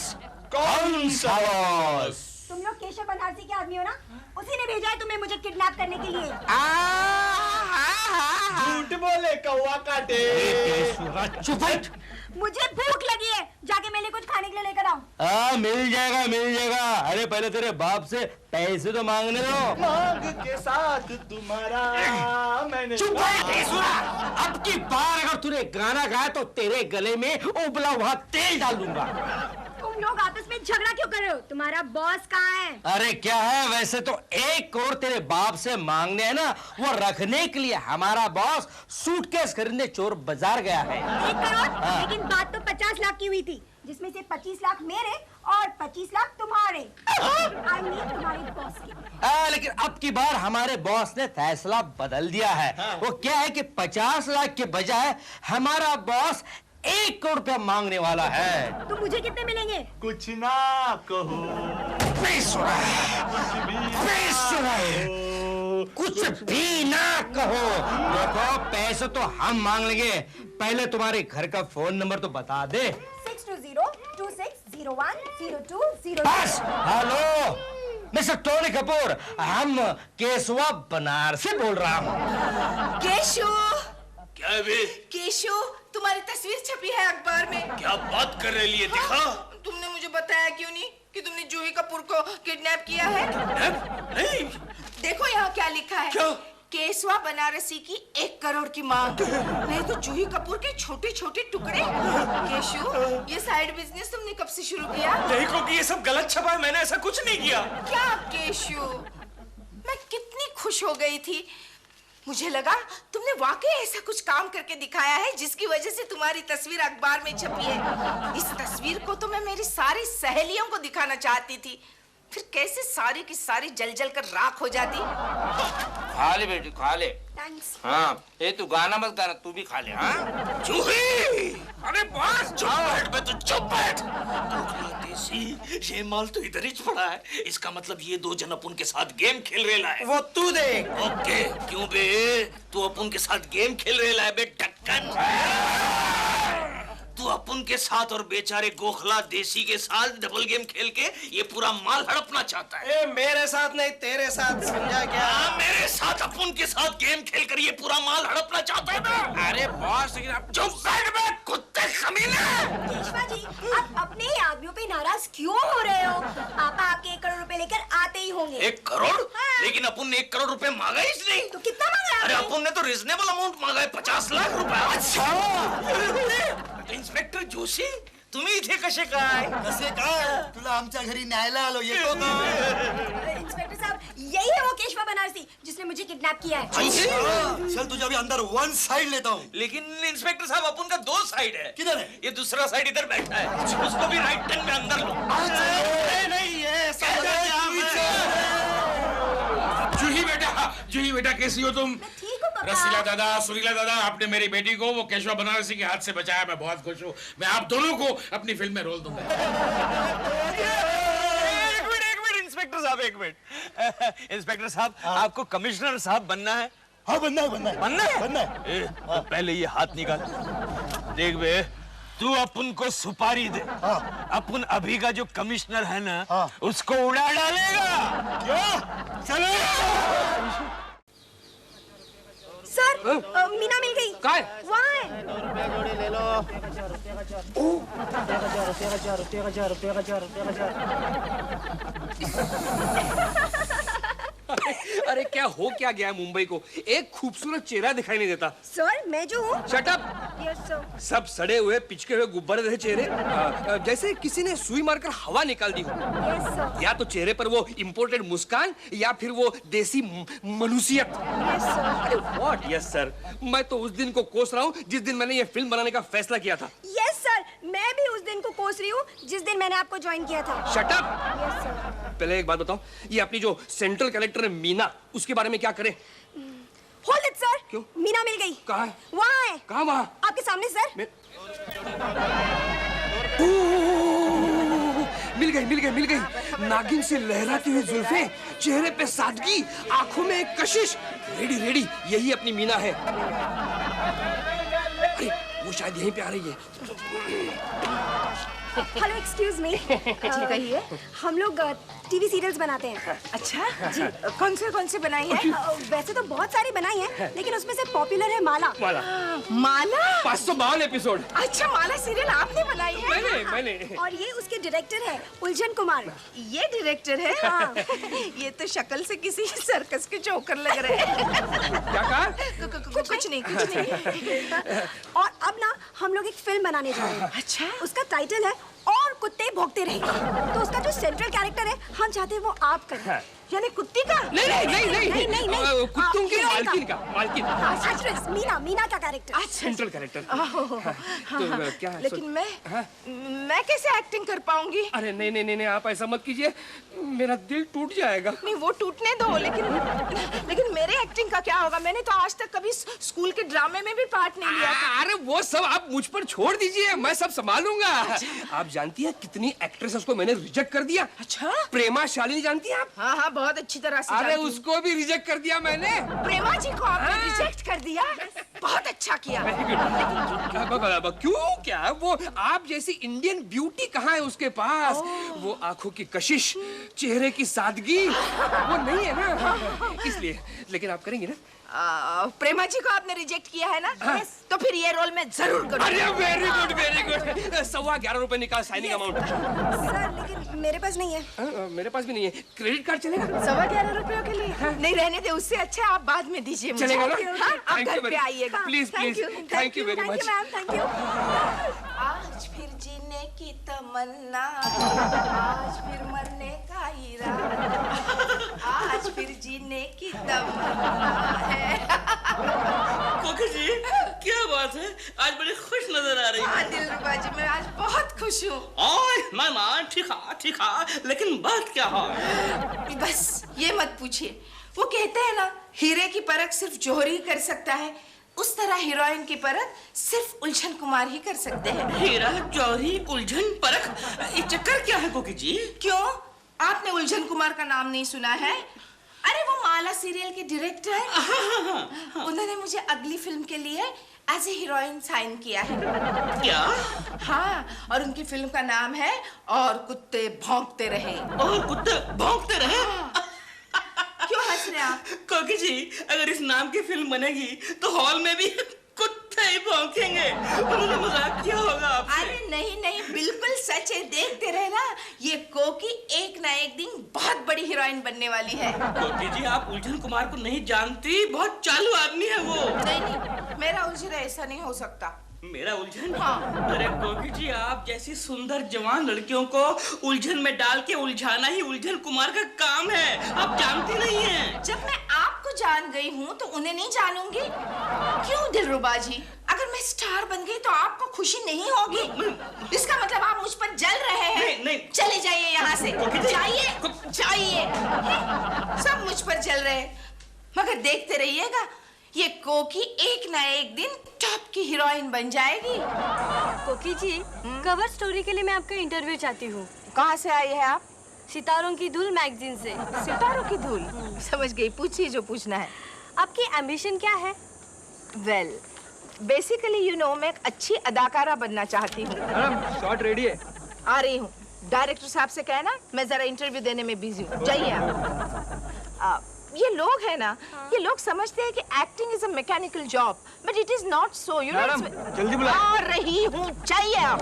कौन सा बॉस?
तुम लोग केशव बनारसी के आदमी हो ना? उसी ने भेजा है तुम्हें मुझे किडनैप करने के लिए।
झूठ बोले कौवा काटे।
चुप हट।
मुझे भूख लगी है, जाके मेरे लिए कुछ खाने के लिए लेकर आओ।
मिल जाएगा मिल जाएगा। अरे पहले तेरे बाप से पैसे तो मांगने दो।
मांग के साथ तुम्हारा मैंने।
चुप अब की बार अगर तूने गाना गाया तो तेरे गले में उबला हुआ तेल डाल दूंगा।
तुम लोग आपस में झगड़ा क्यों कर रहे हो? तुम्हारा बॉस कहाँ है?
अरे क्या है, वैसे तो 1 करोड़ तेरे बाप से मांगने है ना, वो रखने के लिए हमारा बॉस सूटकेस खरीदने चोर बाजार गया है।
1 करोड़? लेकिन बात तो 50 लाख की हुई थी, जिसमें से 25 लाख मेरे और 25 लाख तुम्हारे। I mean तुम्हारे बॉस के।
लेकिन अब की बार हमारे बॉस ने फैसला बदल दिया है। वो क्या है कि 50 लाख के बजाय हमारा बॉस 1 करोड़ रुपया मांगने वाला है।
तो मुझे कितने मिलेंगे?
कुछ ना कहो,
कुछ भी ना कहो। देखो, पैसे तो हम मांग लेंगे, पहले तुम्हारे घर का फोन नंबर तो बता दे।
620-2601-0206।
बस। हेलो मिस्टर टोनी कपूर, हम केशवा बनारस से बोल रहा हूँ।
केशु,
क्या बे?
केशु, तुम्हारी तस्वीर छपी है अखबार में।
क्या बात कर रही है? दिखा।
तुमने मुझे बताया क्यों नहीं कि तुमने जूही कपूर को किडनैप किया है?
नहीं।
देखो यहाँ क्या लिखा है।
क्या?
केशवा बनारसी की 1 करोड़ की मांग। नहीं तो जूही कपूर के छोटे छोटे टुकड़े। केशु, ये साइड बिजनेस तुमने कब से शुरू किया?
देखो कि ये सब गलत छपा है, मैंने ऐसा कुछ नहीं किया।
क्या केशु, मैं कितनी खुश हो गई थी। मुझे लगा तुमने वाकई ऐसा कुछ काम करके दिखाया है जिसकी वजह से तुम्हारी तस्वीर अखबार में छपी है। इस तस्वीर को तो मैं मेरी सारी सहेलियों को दिखाना चाहती थी, फिर कैसे सारी की सारी जल जल कर राख हो जाती।
खा ले बेटी, खा ले।
थैंक्स।
हाँ, ये तू गाना मत गाना, तू भी खा ले। हाँ
जूही! अरे बस चुप बैठ बे, तू चुप बैठ। देसी, ये माल तो इधर ही पड़ा है। इसका मतलब ये 2 जन अपन के साथ गेम खेल रहे है।
वो तू देख।
ओके, क्यों बे? तू अपन के साथ गेम खेल रहे है बे ढक्कन। तू अपन के साथ और बेचारे गोखला देसी के साथ डबल गेम खेल के ये पूरा माल हड़पना चाहता है।
ए, मेरे साथ नहीं, तेरे साथ, समझा क्या?
मेरे साथ, अपन के साथ गेम खेल कर ये पूरा माल हड़पना चाहता है ना?
अरे बॉस, लेकिन आप
चुप बैठ बे, कुत्ते कमीने।
केशवा जी, आप अपने ही आदमियों पे नाराज क्यों हो रहे हो? पापा आपके 1 करोड़ रुपए लेकर आते ही होंगे।
1 करोड़?
हाँ।
लेकिन अपन ने 1 करोड़ रुपए मांगा ही नहीं।
तो कितना मांगा?
अरे अपन ने तो रिजनेबल अमाउंट मांगा है, 50 लाख रुपए। अच्छा इन्स्पेक्टर जोशी, तुम्ही इथे कसे काय?
कसे काय? तुला आमच्या घरी न्यायला आलो, येतो का?
इंस्पेक्टर साहब, यही है वो केशवा बनारसी जिसने मुझे किडनैप किया है।
चल तुझे अभी अंदर 1 साइड लेता हूँ।
लेकिन इंस्पेक्टर साहब, अपन का 2 साइड है।
किधर है?
ये दूसरा साइड इधर बैठा है, उसको भी राइट टर्न में अंदर लो।
नहीं है,
जूही बेटा, कैसी हो तुम?
ठीक हूँ पापा।
रसीला दादा, सुरीला दादा, आपने मेरी बेटी को वो केशवा बनारसी के हाथ से बचाया, मैं बहुत खुश हूँ। मैं आप दोनों को अपनी फिल्म में रोल दूंगा।
एक मिनट इंस्पेक्टर साहब, 1 मिनट। इंस्पेक्टर साहब, आपको कमिश्नर साहब बनना है?
हाँ, बनना है, बनना है।
बनना है?
बनना है।
तो पहले ये हाथ निकाल। देख बे, तू अपन को सुपारी दे। अपन अभी का जो कमिश्नर है ना, उसको उड़ा डालेगा। क्यों? चलो।
सर, मीना मिल गई।
कहाँ है?
वहाँ है।
ले लो।
13,000 अरे क्या हो क्या गया है मुंबई को? एक खूबसूरत चेहरा दिखाई नहीं देता।
सर, मैं जो हूँ।
Shut up.
Yes sir.
सब सड़े हुए पिचके हुए गुब्बारे रहे चेहरे, जैसे किसी ने सुई मारकर हवा निकाल दी हो।
Yes sir.
या तो चेहरे पर वो इम्पोर्टेड मुस्कान या फिर वो देसी मनुष्यत।
Yes sir.
अरे व्हाट यस सर? मैं तो उस दिन को कोस रहा हूँ जिस दिन मैंने ये फिल्म बनाने का फैसला किया था।
यस सर, मैं भी उस दिन को कोस रही हूँ जिस दिन मैंने आपको ज्वाइन किया था।
Shut up.
Yes sir.
पहले एक बात बताओ, ये अपनी जो सेंट्रल कैरेक्टर है मीना, उसके बारे में क्या करें?
Hold it sir.
क्यों?
मीना मिल गई।
कहाँ है?
वहाँ है।
कहाँ वहाँ?
आपके सामने सर।
मिल गई। नागिन से लहराती हुई जुल्फे, चेहरे पे सादगी, आंखों में एक कशिश। रेडी, यही अपनी मीना है। अरे वो शायद यहीं पे आ रही है।
Hello, excuse me.
कहिए।
हम लोग टीवी सीरियल्स बनाते हैं।
अच्छा जी, कौन से बनाई है?
वैसे तो बहुत सारी बनाई हैं, लेकिन उसमें से पॉपुलर है माला।
माला
552 एपिसोड।
अच्छा, माला सीरियल आपने बनाई है?
मैंने।
और ये उसके डायरेक्टर है उलझन कुमार।
ये डायरेक्टर है?
हाँ।
ये तो शक्ल से किसी सर्कस के जोकर लग रहे हैं।
क्या कहा?
कुछ नहीं।
और अब ना हम लोग एक फिल्म बनाने जा रहे हैं।
अच्छा।
उसका टाइटल है और कुत्ते भौंकते रहेंगे। तो उसका जो सेंट्रल कैरेक्टर है हम चाहते हैं वो आप करें।
हाँ।
यानी कुत्ती का?
नहीं, कुत्तों की मालकिन का।
एक्ट्रेस मीना का कैरेक्टर।
Central character.
तो
क्या
लेकिन मैं कैसे एक्टिंग कर पाऊंगी?
अरे नहीं, आप ऐसा मत कीजिए, मेरा दिल टूट जाएगा।
नहीं वो टूटने दो, लेकिन मेरे एक्टिंग का क्या होगा? मैंने तो आज तक कभी स्कूल के ड्रामे में भी पार्ट नहीं लिया।
अरे वो सब आप मुझ पर छोड़ दीजिए, मैं सब संभालूंगा। आप जानती हैं कितनी एक्ट्रेसेस को मैंने रिजेक्ट कर दिया?
अच्छा,
प्रेमा शालिनी जानती हैं आप?
हाँ, बहुत अच्छी तरह से।
अरे उसको भी रिजेक्ट कर दिया मैंने।
प्रेमा जी को आपने रिजेक्ट कर दिया? बहुत अच्छा किया।
क्यों? क्या वो आप जैसी इंडियन ब्यूटी कहाँ है उसके पास? वो आंखों की कशिश, चेहरे की सादगी, वो नहीं है ना, इसलिए। लेकिन आप करेंगी ना?
प्रेमा जी को आपने रिजेक्ट किया है ना? तो फिर ये रोल मैं जरूर करूंगा।
अरे वेरी गुड। 11.25 रुपए निकाल साइनिंग अमाउंट।
सर लेकिन मेरे पास नहीं है।
मेरे पास भी नहीं है। क्रेडिट कार्ड चलेगा?
11.25 रुपयों के लिए? नहीं रहने दे, उससे अच्छा आप बाद में दीजिए मुझे।
चलेगा ना?
आप घर पे आइएगा।
Please thank you very much.
Thank you.
आज फिर जीने की तमन्ना, आज फिर मरने का इरादा, आज फिर जीने की तमन्ना है।
कोकी जी क्या बात है, आज बड़ी खुश नजर आ रही है।
हाँ दिलरुबा जी, मैं आज बहुत खुश हूँ।
मैं ठीक है, लेकिन बात क्या है?
बस ये मत पूछिए। वो कहते हैं ना, हीरे की परख सिर्फ जौहरी कर सकता है, उस तरह हीरोइन की परख सिर्फ उलझन कुमार ही कर सकते हैं।
हीरा, जौहरी, उलझन, परख, ये चक्कर क्या है कोकी जी?
क्यों, आपने उलझन कुमार का नाम नहीं सुना है? अरे वो माला सीरियल के डायरेक्टर हैं। उन्होंने मुझे अगली फिल्म के लिए एज ए हीरोइन साइन किया है।
क्या?
हाँ, और उनकी फिल्म का नाम है और कुत्ते भौंकते रहे।
और कुत्ते भौंकते रहे?
क्यों हंस रहे आप?
कोकी जी, अगर इस नाम की फिल्म बनेगी तो हॉल में भी कुत्ते ही भौंकेंगे। उन्होंने मजाक किया होगा आपसे।
अरे नहीं, बिल्कुल सच है। देखते रहे ना, ये कोकी एक ना एक दिन बहुत बड़ी हीरोइन बनने वाली है।
कोकी जी, आप उलझन कुमार को नहीं जानती, बहुत चालू आदमी है वो।
नहीं, मेरा उलझन ऐसा नहीं हो सकता।
मेरा उलझन?
हाँ।
अरे कोकी जी, आप जैसी सुंदर जवान लड़कियों को उलझन में डाल के उलझाना ही उलझन कुमार का काम है। आप जानती नहीं हैं।
जब मैं आपको जान गई हूँ तो उन्हें नहीं जानूंगी? क्यों दिलरुबा जी, अगर मैं स्टार बन गई तो आपको खुशी नहीं होगी? इसका मतलब आप मुझ पर जल रहे हैं।
नहीं।
चले जाइए यहाँ से। जाइए। सब मुझ पर जल रहे हैं, मगर देखते रहिएगा, ये कोकी एक ना एक दिन टॉप की हीरोइन बन जाएगी।
कोकी जी, कवर स्टोरी के लिए मैं आपका इंटरव्यू चाहती हूँ।
कहाँ से आई है आप?
सितारों की धूल मैगजीन से।
सितारों की धूल? समझ गई, पूछिए जो पूछना है।
आपकी एम्बिशन क्या है?
वेल, बेसिकली यू नो, मैं एक अच्छी अदाकारा बनना चाहती हूँ।
मैडम शॉट रेडी है।
आ रही हूँ। डायरेक्टर साहब से कहना मैं जरा इंटरव्यू देने में बिजी हूँ। जाइए आप। ये लोग है ना, ये लोग समझते हैं कि acting is a mechanical job, but it is not so. You know,
जल्दी बुलाएं।
आ रही हूँ, चाहिए आप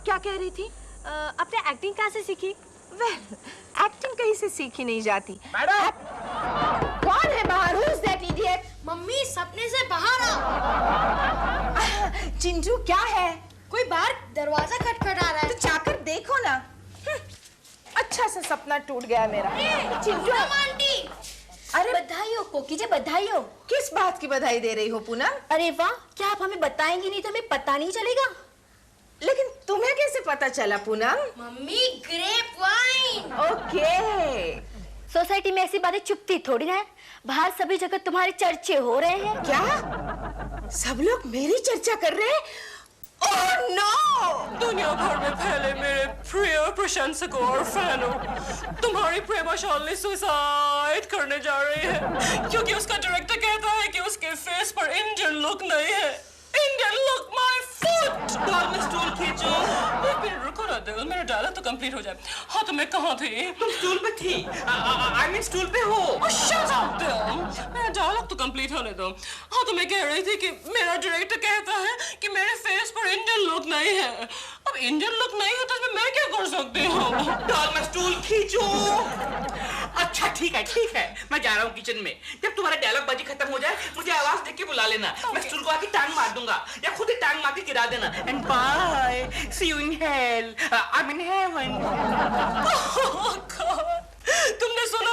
क्या कह रही थी?
आपने एक्टिंग कहाँ से सीखी?
वेल, एक्टिंग कहीं से सीखी नहीं जाती।
मैडम,
कौन है बाहर? Who's that idiot?
मम्मी, सपने से बाहर आओ।
चिंटू, क्या है?
कोई बाहर दरवाजा खटखटा रहा है।
तो जाकर देखो ना। अच्छा सा सपना टूट गया मेरा। चिंटू
आंटी,
अरे
बधाई हो कोकी जी, बधाई हो।
किस बात की बधाई दे रही हो पूनम?
अरे वाह, क्या आप हमें बताएंगी नहीं तो हमें पता नहीं चलेगा?
लेकिन तुम्हें कैसे पता चला Poonam?
Mummy, grape wine.
Okay.
Society में ऐसी बातें चुपती थोड़ी ना है, बाहर सभी जगह तुम्हारे चर्चे हो रहे हैं।
क्या सब लोग मेरी चर्चा कर रहे हैं? Oh no!
दुनिया भर में फैले मेरे प्रिय प्रशंसकों और फैनों, तुम्हारी प्रेमा शालिनी सुसाइड करने जा रही है क्योंकि उसका डायरेक्टर कहता है कि उसके फेस पर इंडियन लुक नहीं है। Indian look my foot.
डाल में स्टूल खींचो।
एक मिनट रुको ना दिल, मेरा डायलॉग तो कंप्लीट हो जाए। हाँ, तो मैं कहाँ थी?
तुम स्टूल पे थी। आई मीन स्टूल पे हो।
शट अप दिल, मेरा डायलॉग तो कंप्लीट होने दो। हाँ, तो मैं कह रही थी कि मेरा डायरेक्टर कहता है कि मेरे फेस पर इंडियन लुक नहीं है। अब अब इंडियन लुक नहीं है तो इसमें मैं क्या कर सकती हूँ?
डॉल मैं स्टूल खींचूं? अच्छा ठीक है, मैं जा रहा हूँ किचन में। जब तुम्हारा डायलॉग बाजी खत्म हो जाए मुझे आवाज देख के बुला लेना। मैं स्टूल को आके टांग मार दूंगा या खुद ही टांग मार के गिरा देना। And bye, see you in hell, I mean heaven.
तुमने सुना,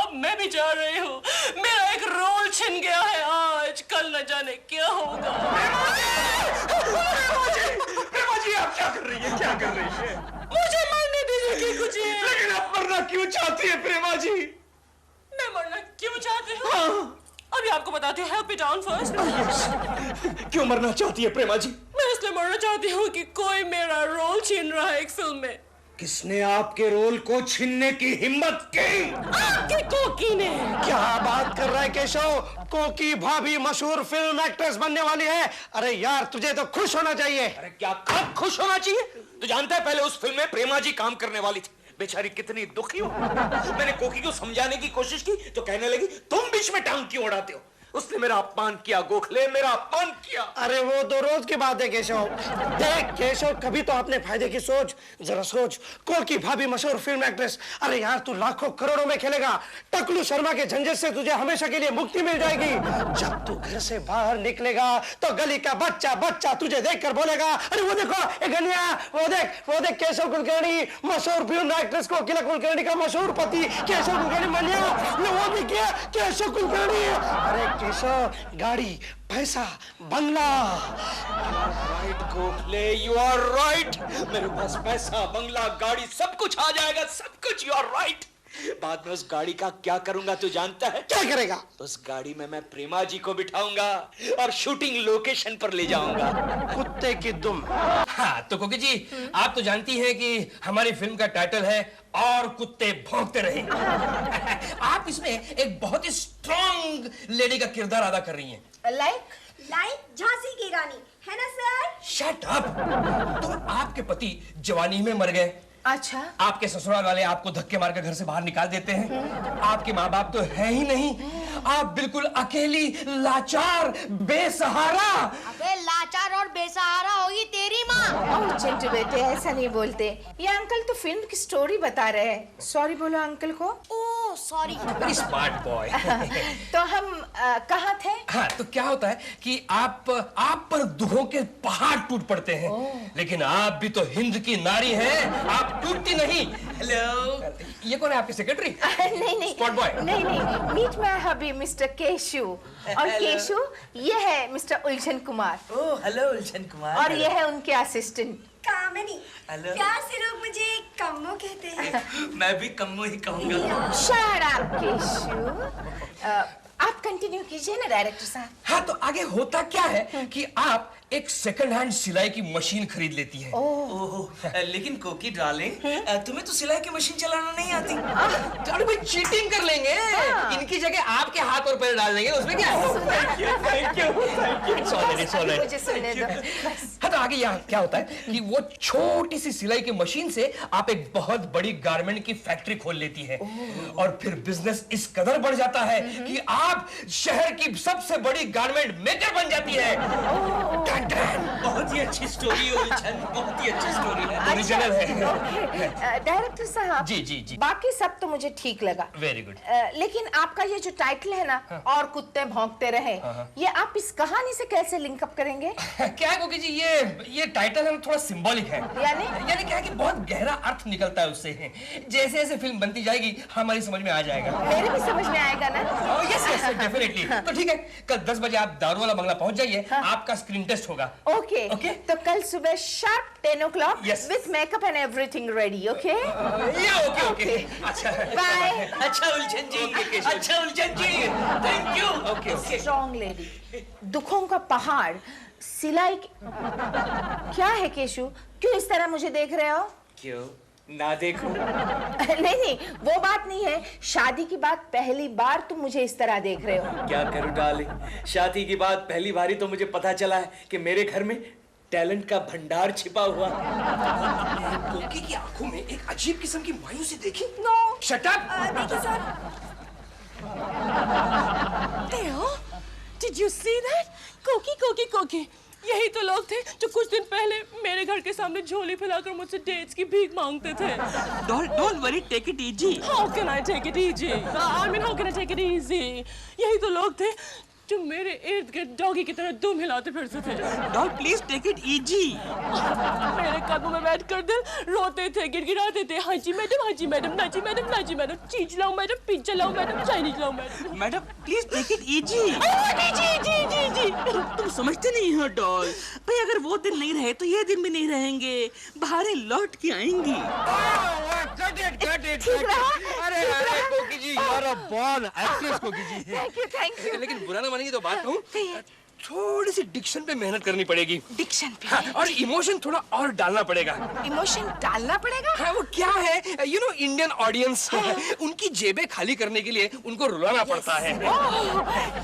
अब मैं भी जा रही हूँ। मेरा एक रोल छिन गया है आज, कल न जाने क्या होगा।
प्रेमा जी आप क्या कर रही है?
मुझे मरने दीजिए कुछ।
लेकिन आप मरना क्यों चाहती है प्रेमा जी?
मैं मरना क्यों चाहती हूँ? अभी आपको बताती हूँ। Help me down first.
क्यों मरना चाहती है प्रेमा जी?
मैं इसलिए मरना चाहती हूँ कि कोई मेरा रोल छीन रहा है एक फिल्म में।
किसने आपके रोल को छीनने की हिम्मत की?
आपके कोकी ने।
क्या बात कर रहा है केशव? कोकी भाभी मशहूर फिल्म एक्ट्रेस बनने वाली है। अरे यार तुझे तो खुश होना चाहिए।
अरे क्या कब खुश होना चाहिए? तू जानता है पहले उस फिल्म में प्रेमा जी काम करने वाली थी, बेचारी कितनी दुखी हो। मैंने कोकी को समझाने की कोशिश की तो कहने लगी तुम बीच में टांग क्यों उड़ाते हो। उसने मेरा अपमान किया गोखले, मेरा अपमान किया।
अरे वो तो रोज की बात है केशव। देख केशव, कभी तो अपने फायदे की सोच। जरा सोच, कोकी भाभी मशहूर फिल्म एक्ट्रेस। अरे यार तू लाखों करोड़ों में खेलेगा। टकलू शर्मा के झंझट से तुझे हमेशा के लिए मुक्ति मिल जाएगी। जब तू घर से बाहर निकलेगा तो गली का बच्चा तुझे देखकर बोलेगा अरे वो देखो एक गनिया, वो देख केशव कुलकर्णी मशहूर फिल्म एक्ट्रेस कोकिला कुलकर्णी का मशहूर पति केशव कुलकर्णी मनिया, वो भी क्या केशव कुलकर्णी। अरे केशव, गाड़ी, पैसा, बंगला।
Right Gokhale, you are right. मेरे पास पैसा, बंगला, गाड़ी सब कुछ आ जाएगा, सब कुछ। You are right. बाद में उस गाड़ी का क्या करूंगा तू जानता है?
क्या करेगा?
उस गाड़ी में मैं प्रेमा जी को बिठाऊंगा और शूटिंग लोकेशन पर ले जाऊंगा।
कुत्ते की दुम।
हाँ तो कोकी जी आप तो जानती हैं कि हमारी फिल्म का टाइटल है और कुत्ते भौंकते रहे। आप इसमें एक बहुत ही स्ट्रॉन्ग लेडी का किरदार अदा कर रही हैं।
लाइक झांसी की रानी है ना सर?
Shut up. तो आपके पति जवानी में मर गए।
अच्छा।
आपके ससुराल वाले आपको धक्के मारकर घर से बाहर निकाल देते हैं। आपके माँ बाप तो है ही नहीं। आप बिल्कुल अकेली, लाचार, बेसहारा।
अबे लाचार और बेसहारा होगी तेरी माँ। चिंटू बेटे ऐसा नहीं बोलते। ये अंकल तो फिल्म की स्टोरी बता रहे हैं। सॉरी बोलो अंकल को।
Oh sorry.
Very smart boy.
तो हम कहाँ थे?
हाँ तो क्या होता है कि आप पर दुखों के पहाड़ टूट पड़ते हैं। लेकिन आप भी तो हिंद की नारी हैं, आप टूटती नहीं। हेलो, ये कौन है आपकी सेक्रेटरी?
नहीं
स्पॉट बॉय।
नहीं meet my hubby mister Keshu. और केशु ये है मिस्टर उलझन कुमार।
ओह हेलो उलझन कुमार।
और ये है उनके असिस्टेंट
कामिनी। प्यार से लोग मुझे कम्मो कहते हैं।
मैं भी कम्मो ही कहूंगा।
Shut up Keshu. आप कंटिन्यू कीजिए ना डायरेक्टर साहब।
हाँ तो आगे होता क्या है कि आप एक सेकंड हैंड सिलाई की मशीन खरीद लेती है।
ओह लेकिन कोकी डार्लिंग तुम्हें तो सिलाई की मशीन चलाना नहीं आती।
अरे भाई चीटिंग कर लेंगे। इनकी जगह आपके हाथ और पैर डाल देंगे, उसमें क्या है?
Thank you.
मुझे सुनने दो।
हाँ तो आगे यहाँ क्या होता है कि वो छोटी सी सिलाई की मशीन से आप एक बहुत बड़ी गारमेंट की फैक्ट्री खोल लेती है। और फिर बिजनेस इस कदर बढ़ जाता है कि आप शहर की सबसे बड़ी गारमेंट मेकर बन जाती है।
बहुत ही अच्छी स्टोरी है उलझन, बहुत ही अच्छी स्टोरी है।
ओरिजिनल है।
डायरेक्टर साहब
जी।
बाकी सब तो मुझे ठीक लगा।
Very good.
लेकिन आपका ये जो टाइटल है ना, और कुत्ते भौंकते रहे, ये आप इस कहानी से कैसे लिंकअप करेंगे?
क्या है कोकी जी, ये टाइटल है थोड़ा सिंबॉलिक है। यानी क्या है कि बहुत गहरा अर्थ निकलता है उससे। जैसे जैसे फिल्म बनती जाएगी हमारी समझ में आ जाएगा।
मेरे भी समझ में आएगा ना?
Yes definitely. तो ठीक है, कल 10 बजे आप दारू वाला बंगला पहुंच जाइए। आपका स्क्रीन टेस्ट होगा।
ओके। तो कल सुबह sharp 10 o'clock
Yes.
with makeup and everything ready, okay?
Okay. अच्छा
Bye.
अच्छा उलझन जी, अच्छा उलझन ji, thank you.
Okay.
Strong lady. दुखों का पहाड़, सिलाई क्या है केशु? क्यों इस तरह मुझे देख रहे हो?
क्यों ना देखो?
नहीं वो बात नहीं है। शादी की बात पहली बार तुम मुझे इस तरह देख रहे हो।
क्या करूं डार्लिंग, शादी की बात पहली बारी तो मुझे पता चला है कि मेरे घर में टैलेंट का भंडार छिपा हुआ।
कोकी की आंखों में एक अजीब किस्म की मायूसी देखी।
नो।
Shut up.
देखिए sir.
Theo, did you see that? Koki. यही तो लोग थे जो कुछ दिन पहले मेरे घर के सामने झोली फैलाकर मुझसे डेट्स की भीख मांगते थे।
Don't worry, take it easy.
How can I take it easy? I mean, how can I take it easy? यही तो लोग थे जो मेरे इर्द गिर्द डॉगी की तरह दुम हिलाते फिरते थे।
Dog, please take it easy.
मेरे कदमों में बैठकर दिल रोते थे, गिड़गिड़ाते थे। हाँ जी मैडम, हाँ जी मैडम, ना जी मैडम, ना जी मैडम, चीज लाओ मैडम, पिज्जा लाओ मैडम, चाइनीज लाओ madam.
Madam, please take it easy.
जी।
तुम समझते नहीं हो डॉल। भाई अगर वो दिन नहीं रहे तो ये दिन भी नहीं रहेंगे। बाहर लौट के आएंगी।
अरे कोकी जी, you are a born actress, कोकी जी।
Thank you.
लेकिन बुरा ना मानेंगे तो बात कहूं, थोड़ी सी डिक्शन पे मेहनत करनी पड़ेगी।
डिक्शन पे?
हाँ, और इमोशन थोड़ा और डालना पड़ेगा।
इमोशन डालना पड़ेगा?
हाँ, वो क्या है, यू नो इंडियन ऑडियंस, उनकी जेबें खाली करने के लिए उनको रुलाना पड़ता है।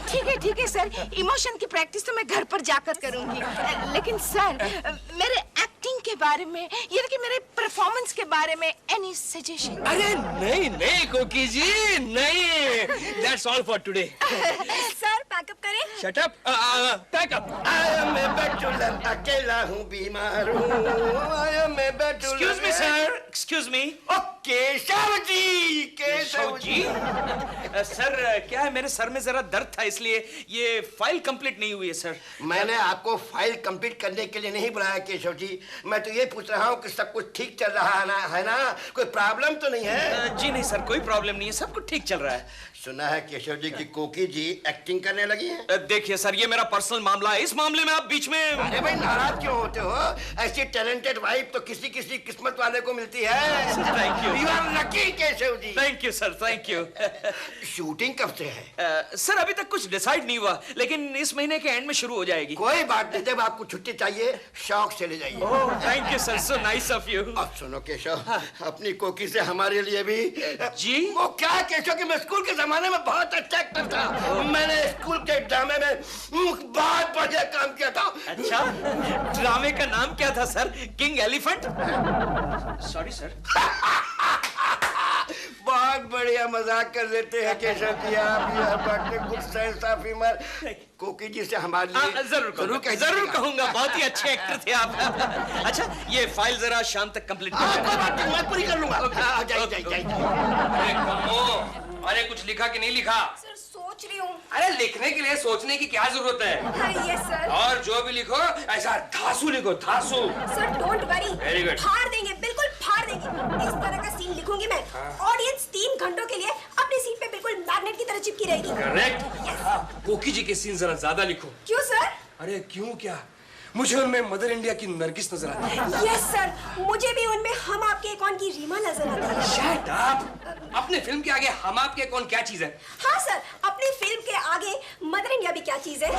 ठीक है सर, इमोशन की प्रैक्टिस तो मैं घर पर जाकर करूंगी। लेकिन सर, मेरे एक्टिंग के बारे में, यानी कि मेरे परफॉर्मेंस के बारे में एनी सजेशन?
अरे नहीं कोकी जी, नहीं। That's all for today.
Sir pack up करें?
Shut up. Pack up.
मैं बैठूलर अकेला हूँ, बीमार हूँ। मैं बैठूलर।
Excuse me, sir. Excuse me.
Keshav ji.
Sir क्या है, मेरे सर में जरा दर्द था, इसलिए ये फाइल कंप्लीट नहीं हुई है सर।
मैंने आपको फाइल कंप्लीट करने के लिए नहीं बुलाया केशव जी, मैं तो ये पूछ रहा हूँ कि सब कुछ ठीक चल रहा है ना, कोई प्रॉब्लम तो नहीं है?
जी नहीं सर, कोई प्रॉब्लम नहीं है, सब कुछ ठीक चल रहा है।
सुना है केशव जी की कोकी जी एक्टिंग करने लगी है।
देखिए सर, ये मेरा पर्सनल मामला है, इस मामले में आप बीच में।
अरे भाई नाराज क्यों होते हो? ऐसी टैलेंटेड वाइफ तो किसी किस्मत वाले को मिलती है।
Thank you.
You are lucky Keshav ji.
Thank you sir, thank you.
Shooting कब से है?
सर अभी तक कुछ डिसाइड नहीं हुआ, लेकिन इस महीने के एंड में शुरू हो जाएगी।
कोई बात नहीं, जब आपको छुट्टी चाहिए शौक से ले जाइए।
Thank you sir, so nice of you.
अब सुनो केशव, अपनी कोकी से हमारे लिए भी।
जी?
वो क्या केशव कि मैं स्कूल के जमाने में बहुत अच्छा एक्टर था, मैंने स्कूल के ड्रामे में बहुत बढ़िया काम किया था।
अच्छा, ड्रामे का नाम क्या था sir? King elephant? Sorry sir.
बहुत बढ़िया मजाक कर लेते हैं केशव जी आप। You have good sense of humour. कोकी जी से हमारे लिए
जरूर कहूंगा, बहुत ही अच्छे एक्टर थे आप। अच्छा, ये फाइल जरा शाम तक कंप्लीट
कर। मैं पूरी कर लूंगा।
अरे कमो, अरे कुछ लिखा कि नहीं लिखा?
सर सोच रही हूँ।
अरे लिखने के लिए सोचने की क्या जरूरत है?
हाँ यस सर।
और जो भी लिखो ऐसा धांसू लिखो, धांसू।
Sir don't worry,
Very good.
फाड़ देंगे, बिल्कुल फाड़ देंगे। इस तरह का सीन लिखूंगी मैं, ऑडियंस 3 घंटों के लिए अपनी सीट पे बिल्कुल मैग्नेट की तरह चिपकी रहेगी।
करेक्ट। कोकी जी के सीन जरा ज्यादा लिखो।
क्यों सर?
अरे क्यों क्या, मुझे उनमें मदर इंडिया की नरगिस नजर आती है।
यस सर, मुझे भी उनमें हम आपके कौन की रीमा नजर आती है।
Shut up. अपने फिल्म के आगे हम आपके कौन क्या चीज है?
हाँ सर, अपनी फिल्म के आगे मदर इंडिया भी क्या चीज है।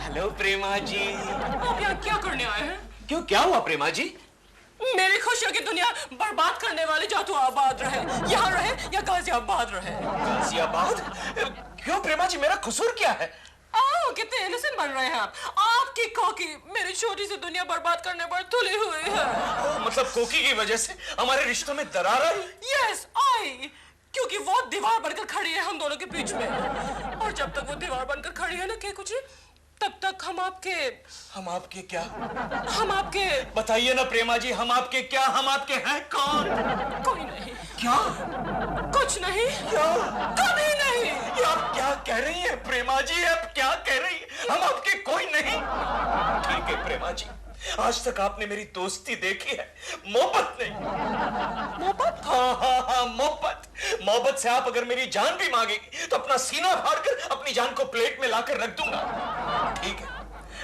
हेलो प्रेमा जी।
आप यहाँ क्या करने आए हैं?
क्यों, क्या हुआ प्रेमा जी?
मेरी खुशियों की दुनिया बर्बाद करने वाले जा तो आबाद रहे, यहाँ रहे या गाजियाबाद रहे।
गाजियाबाद? क्यों प्रेमा जी, मेरा कसूर क्या है?
कितने इनोसेंट बन रहे हैं आप। आपकी कोकी मेरी छोटी सी दुनिया बर्बाद करने पर तुली हुई है।
मतलब कोकी की वजह से हमारे रिश्तों में दरार आई?
यस आई, क्योंकि वो दीवार बनकर खड़ी है हम दोनों के बीच में, और जब तक वो दीवार बनकर खड़ी है ना केकुची, तब तक हम आपके
क्या?
हम आपके
बताइए ना प्रेमा जी, हम आपके क्या, हम आपके हैं कौन?
कोई नहीं।
क्या?
कुछ नहीं।
क्या?
कभी नहीं।
ये आप क्या कह रही हैं प्रेमा जी, आप क्या कह रही हैं? हम आपके कोई नहीं। ठीक है प्रेमा जी, आज तक आपने मेरी दोस्ती देखी है, मोहब्बत नहीं।
मोहब्बत?
हाँ, मोहब्बत से आप अगर मेरी जान भी मांगेगी तो अपना सीना फाड़कर अपनी जान को प्लेट में लाकर रख दूंगा। ठीक है,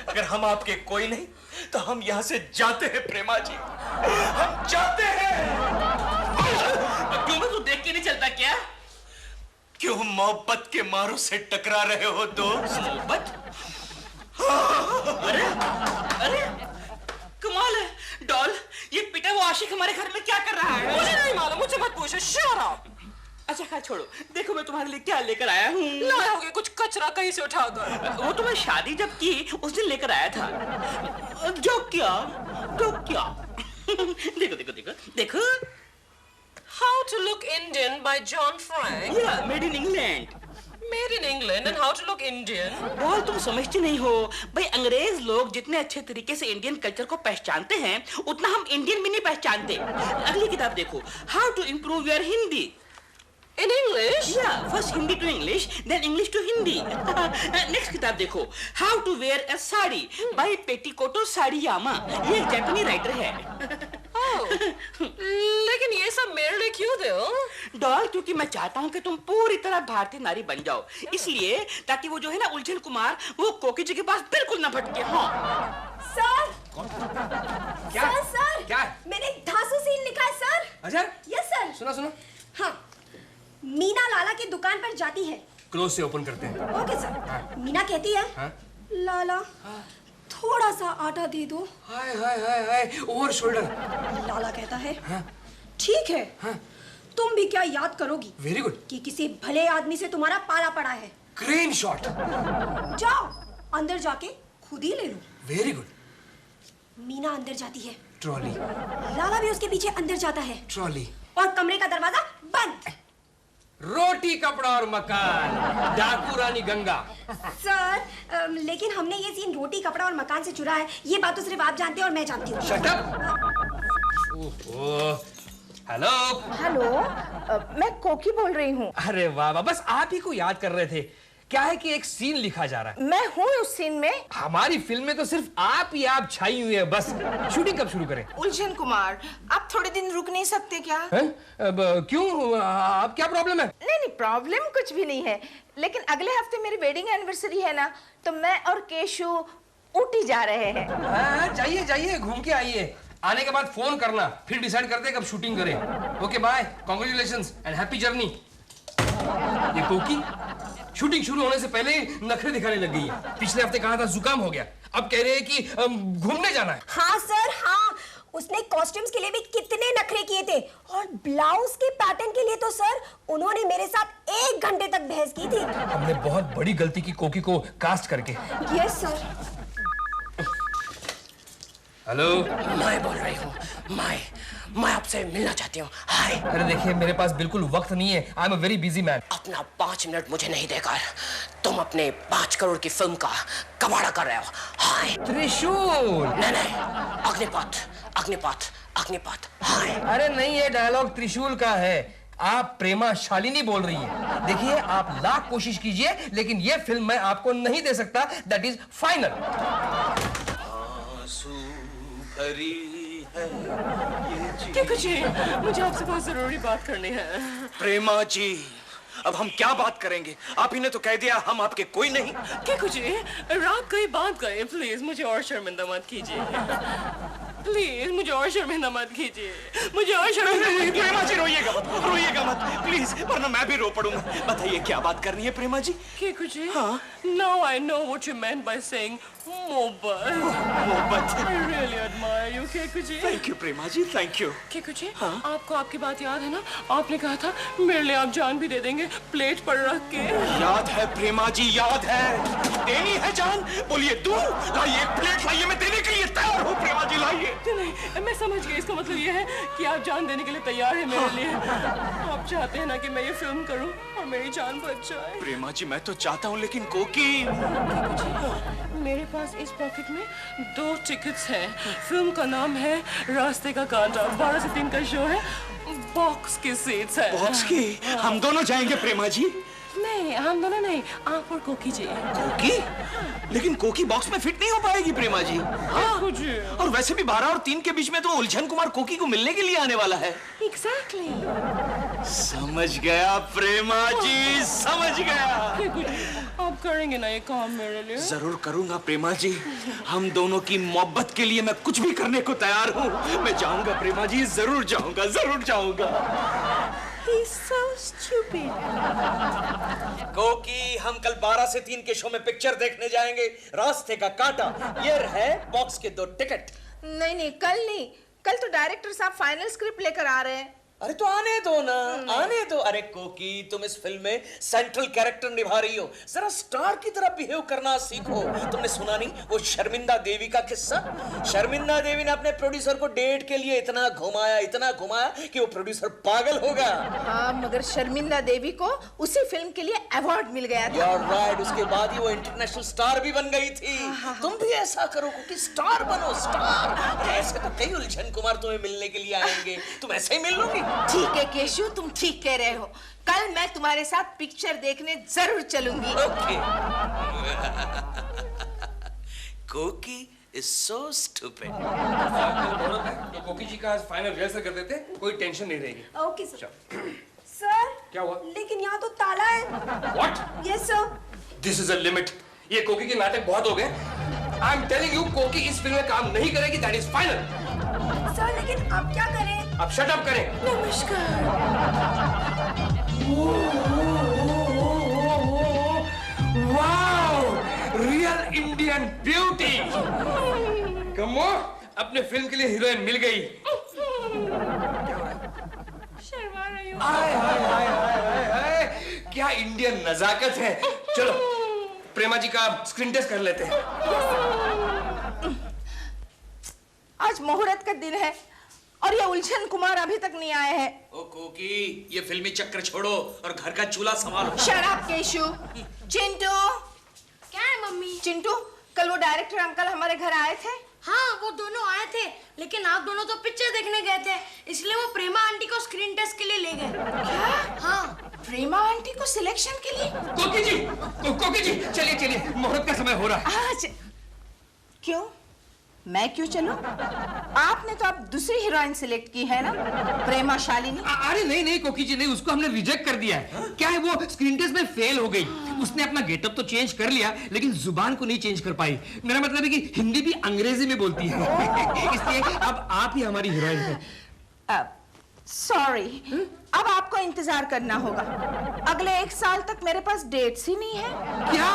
अगर हम आपके कोई नहीं तो हम यहाँ से जाते हैं प्रेमा जी, हम जाते हैं।
क्यों मैं तू देख के नहीं चलता क्या?
क्यों मोहब्बत के मारों से टकरा रहे हो दोस्त?
मोहब्बत? अरे कमाल है डॉल, ये पिटा वो आशिक हमारे घर में क्या कर रहा है?
मुझे नहीं मालूम, मुझे मत पूछो। Shut up.
अच्छा खैर छोड़ो, देखो मैं तुम्हारे लिए क्या लेकर आया हूँ।
लाया होगे कुछ कचरा कहीं से उठाकर।
वो तो मैं शादी जब की उस दिन लेकर आया था। जो क्या देखो
How to Look Indian by John Frank.
Yeah, made in England.
Made in England and how to look Indian.
Doll, तुम समझते नहीं हो भाई, अंग्रेज लोग जितने अच्छे तरीके से इंडियन कल्चर को पहचानते हैं उतना हम इंडियन भी नहीं पहचानते। अगली किताब देखो, how to improve your Hindi.
In English?
Yeah, first Hindi to English, then English to Hindi. Next किताब देखो, How to wear a sari by Petticoat Sariyama। ये एक जापानी राइटर है।
लेकिन ये सब मेरे लिए क्यों दे हो?
डॉल, क्योंकि मैं चाहता हूँ कि तुम पूरी तरह भारतीय नारी बन जाओ, इसलिए ताकि वो जो है ना उलझन कुमार, वो कोकी जी के पास बिल्कुल न भटके। हाँ
सर,
क्या
सर,
क्या
मैंने एक धांसू सीन लिखा है सर।
अच्छा,
यस सर।
सुनो सुनो।
हाँ, मीना लाला की दुकान पर जाती है।
क्लोज से ओपन करते हैं।
Okay sir. मीना कहती है, लाला थोड़ा सा आटा दे दो।
हाय हाय हाय हाय, ओवर शोल्डर।
लाला कहता है, ठीक है, तुम भी क्या याद करोगी?
Very good.
कि किसी भले आदमी से तुम्हारा पाला पड़ा है।
Crane shot.
जाओ अंदर जाके खुद ही ले लो।
Very good.
मीना अंदर जाती है।
ट्रॉली।
लाला भी उसके पीछे अंदर जाता है।
ट्रॉली।
और कमरे का दरवाजा बंद।
रोटी कपड़ा और मकान, डाकू रानी गंगा।
सर, लेकिन हमने ये सीन रोटी कपड़ा और मकान से चुरा है, ये बात तो सिर्फ आप जानते हैं और मैं जानती हूँ।
Shut up. ओहो, हेलो।
हेलो, मैं कोकी बोल रही हूँ।
अरे वाह वाह, बस आप ही को याद कर रहे थे। क्या है कि एक सीन लिखा जा रहा है।
मैं हूँ उस सीन में।
हमारी फिल्म में तो सिर्फ आप ही आप छाई हुई है बस। शूटिंग कब शुरू करें?
उलझन कुमार, आप थोड़े दिन रुक नहीं सकते क्या?
क्यों, आप क्या प्रॉब्लम है?
नहीं, प्रॉब्लम कुछ भी नहीं है, लेकिन अगले हफ्ते मेरी वेडिंग एनिवर्सरी है ना, तो मैं और केशु ऊटी जा रहे हैं।
जाइए जाइए, घूम के आइए। आने के बाद फोन करना, फिर डिसाइड करते हैं कब शूटिंग करें। Okay bye, congratulations and happy journey. ये कोकी शूटिंग शुरू होने से पहले ही नखरे दिखाने लग गई है। पिछले हफ्ते कहा था जुकाम हो गया, अब कह रहे हैं कि घूमने जाना है।
हाँ सर, हाँ, उसने कॉस्ट्यूम्स के लिए भी कितने नखरे किए थे, और ब्लाउज के पैटर्न के लिए तो सर उन्होंने मेरे साथ 1 घंटे तक बहस की थी।
हमने बहुत बड़ी गलती की कोकी को कास्ट करके।
Yes sir.
हेलो,
मैं बोल रही हूँ। मैं आपसे मिलना चाहती हूँ। हाय।
अरे देखिए, मेरे पास बिल्कुल वक्त नहीं है। I am a very busy man.
अपना 5 मिनट मुझे नहीं देकर तुम अपने 5 करोड़ की फिल्म का कबाड़ा कर रहे हो। हाय।
त्रिशूल।
नहीं, अग्निपथ अग्निपथ अग्निपथ। हाय।
अरे नहीं, ये डायलॉग त्रिशूल का है। आप प्रेमा शालिनी बोल रही हैं। देखिए, आप लाख कोशिश कीजिए, लेकिन ये फिल्म मैं आपको नहीं दे सकता। That is final.
क्या कुछ है? मुझे आपसे बहुत जरूरी बात करनी है।
प्रेमा जी, अब हम क्या बात करेंगे? आप ही ने तो कह दिया हम आपके कोई नहीं।
क्या कुछ है? रात कहीं बात गए, प्लीज मुझे और शर्मिंदा मत कीजिए। प्लीज मुझे और शर्मिंदा मत कीजिए। मुझे और शर्मिंदा मत कीजिए।
प्रेमा जी रोइएगा मत प्लीज, वरना मैं भी रो पड़ूंगा। बताइए क्या बात करनी है प्रेमा जी?
क्या कुछ है? हाँ। Now I know what you meant by saying मोहब्बत।
मोहब्बत।
I really admire you, क्या कुछ है?
Thank you Prema ji, thank you.
क्या कुछ है? हाँ? आपको आपकी बात याद है ना? आपने कहा था मेरे लिए आप जान भी दे देंगे प्लेट पर रख के।
याद है प्रेमा जी, याद है। देनी है जान? बोलिए, दूं? लाइए, एक प्लेट लाइए, मैं देने के लिए तैयार हूँ प्रेमा जी, लाइए।
नहीं, मैं समझ गई। इसका मतलब ये है कि आप जान देने के लिए तैयार हैं मेरे लिए। आप चाहते हैं ना कि मैं ये फिल्म करूं और मेरी जान बच जाए।
प्रेमा जी, मैं तो चाहता हूँ, लेकिन कोकी।
मेरे पास इस पॉकेट में 2 टिकट्स हैं। फिल्म का नाम है रास्ते का कांटा। 12 से 3 का शो है। बॉक्स की सीट्स है।
बॉक्स की? हम दोनों जाएंगे प्रेमा जी?
नहीं, हम दोनों नहीं, आप और कोकी जी।
कोकी? लेकिन कोकी बॉक्स में फिट नहीं हो पाएगी प्रेमा जी।
हाँ।
और वैसे भी 12 और 3 के बीच में तो उलझन कुमार कोकी को मिलने के लिए आने वाला है।
Exactly।
समझ गया प्रेमा जी, समझ गया।
आप करेंगे ना ये काम मेरे लिए?
जरूर करूंगा प्रेमा जी। हम दोनों की मोहब्बत के लिए मैं कुछ भी करने को तैयार हूँ। मैं जाऊंगा प्रेमा जी, जरूर जाऊंगा, जरूर जाऊंगा।
He's so stupid।
कोकी, हम कल 12 से 3 के शो में पिक्चर देखने जाएंगे, रास्ते का कांटा। ये है बॉक्स के 2 टिकट।
नहीं, कल नहीं, कल तो डायरेक्टर साहब फाइनल स्क्रिप्ट लेकर आ रहे हैं।
अरे तो आने दो ना, आने दो। अरे कोकी, तुम इस फिल्म में सेंट्रल कैरेक्टर निभा रही हो, जरा स्टार की तरह बिहेव करना सीखो। तुमने सुना नहीं वो शर्मिंदा देवी का किस्सा? शर्मिंदा देवी ने अपने प्रोड्यूसर को डेट के लिए इतना घुमाया कि वो प्रोड्यूसर पागल हो गया।
हाँ, मगर शर्मिंदा देवी को उसी फिल्म के लिए अवार्ड मिल गया था।
राइट, उसके बाद ही वो इंटरनेशनल स्टार भी बन गई थी। तुम भी ऐसा करो कि स्टार बनो, स्टार। ऐसे तो कई उलझन कुमार तुम्हें मिलने के लिए आएंगे, तुम ऐसे ही मिल लोगी।
ठीक है केशु, तुम ठीक कह रहे हो। कल मैं तुम्हारे साथ पिक्चर देखने जरूर चलूंगी।
ओके। कोकी is so stupid.
तो कोकी जी का फाइनल रिहर्सल कर देते, कोई टेंशन नहीं रहेगी।
Okay sir. सर,
क्या हुआ?
लेकिन यहाँ तो ताला है।
What?
Yes sir.
This is a limit. ये कोकी के नाटक बहुत हो गए। I am telling you, कोकी इस फिल्म में काम नहीं करेगी, that is final.
सर, लेकिन अब क्या करें?
अब शट अप करें।
नमस्कार।
Wow, real Indian beauty. कमो, अपने फिल्म के लिए हीरोइन मिल गई।
शर्मा रही हूँ।
हाय हाय हाय हाय हाय, क्या इंडियन नजाकत है। चलो प्रेमा जी का स्क्रीन टेस्ट कर लेते हैं।
आज मुहूर्त का दिन है और ये उलझन कुमार अभी तक नहीं आए हैं।
ओ कोकी, ये फिल्मी चक्कर छोड़ो और घर का चूल्हा संभालो।
शराब केशु। चिंटू।
क्या है मम्मी?
चिंटू, कल वो डायरेक्टर अंकल हमारे घर आए थे।
हाँ, वो दोनों आए थे, लेकिन आप दोनों तो पिक्चर देखने गए थे, इसलिए वो प्रेमा आंटी को स्क्रीन टेस्ट के लिए ले गए।
क्या?
हाँ,
प्रेमा आंटी को सिलेक्शन के लिए?
कोकी जी, चलिए चलिए, मुहूर्त का समय हो रहा है।
आज क्यों? मैं क्यों चलूं? आपने तो अब दूसरी हीरोइन सिलेक्ट की है ना, प्रेमा शालिनी।
अरे नहीं नहीं कोकी जी, नहीं, उसको हमने रिजेक्ट कर दिया है। क्या है, वो स्क्रीन टेस्ट में फेल हो गई। उसने अपना गेटअप तो चेंज कर लिया, लेकिन जुबान को नहीं चेंज कर पाई। मेरा मतलब है कि हिंदी भी अंग्रेजी में बोलती है। इसलिए अब आप ही हमारी हीरोइन हैं।
सॉरी, अब आपको इंतजार करना होगा। अगले 1 साल तक मेरे पास डेट्स ही नहीं है।
क्या?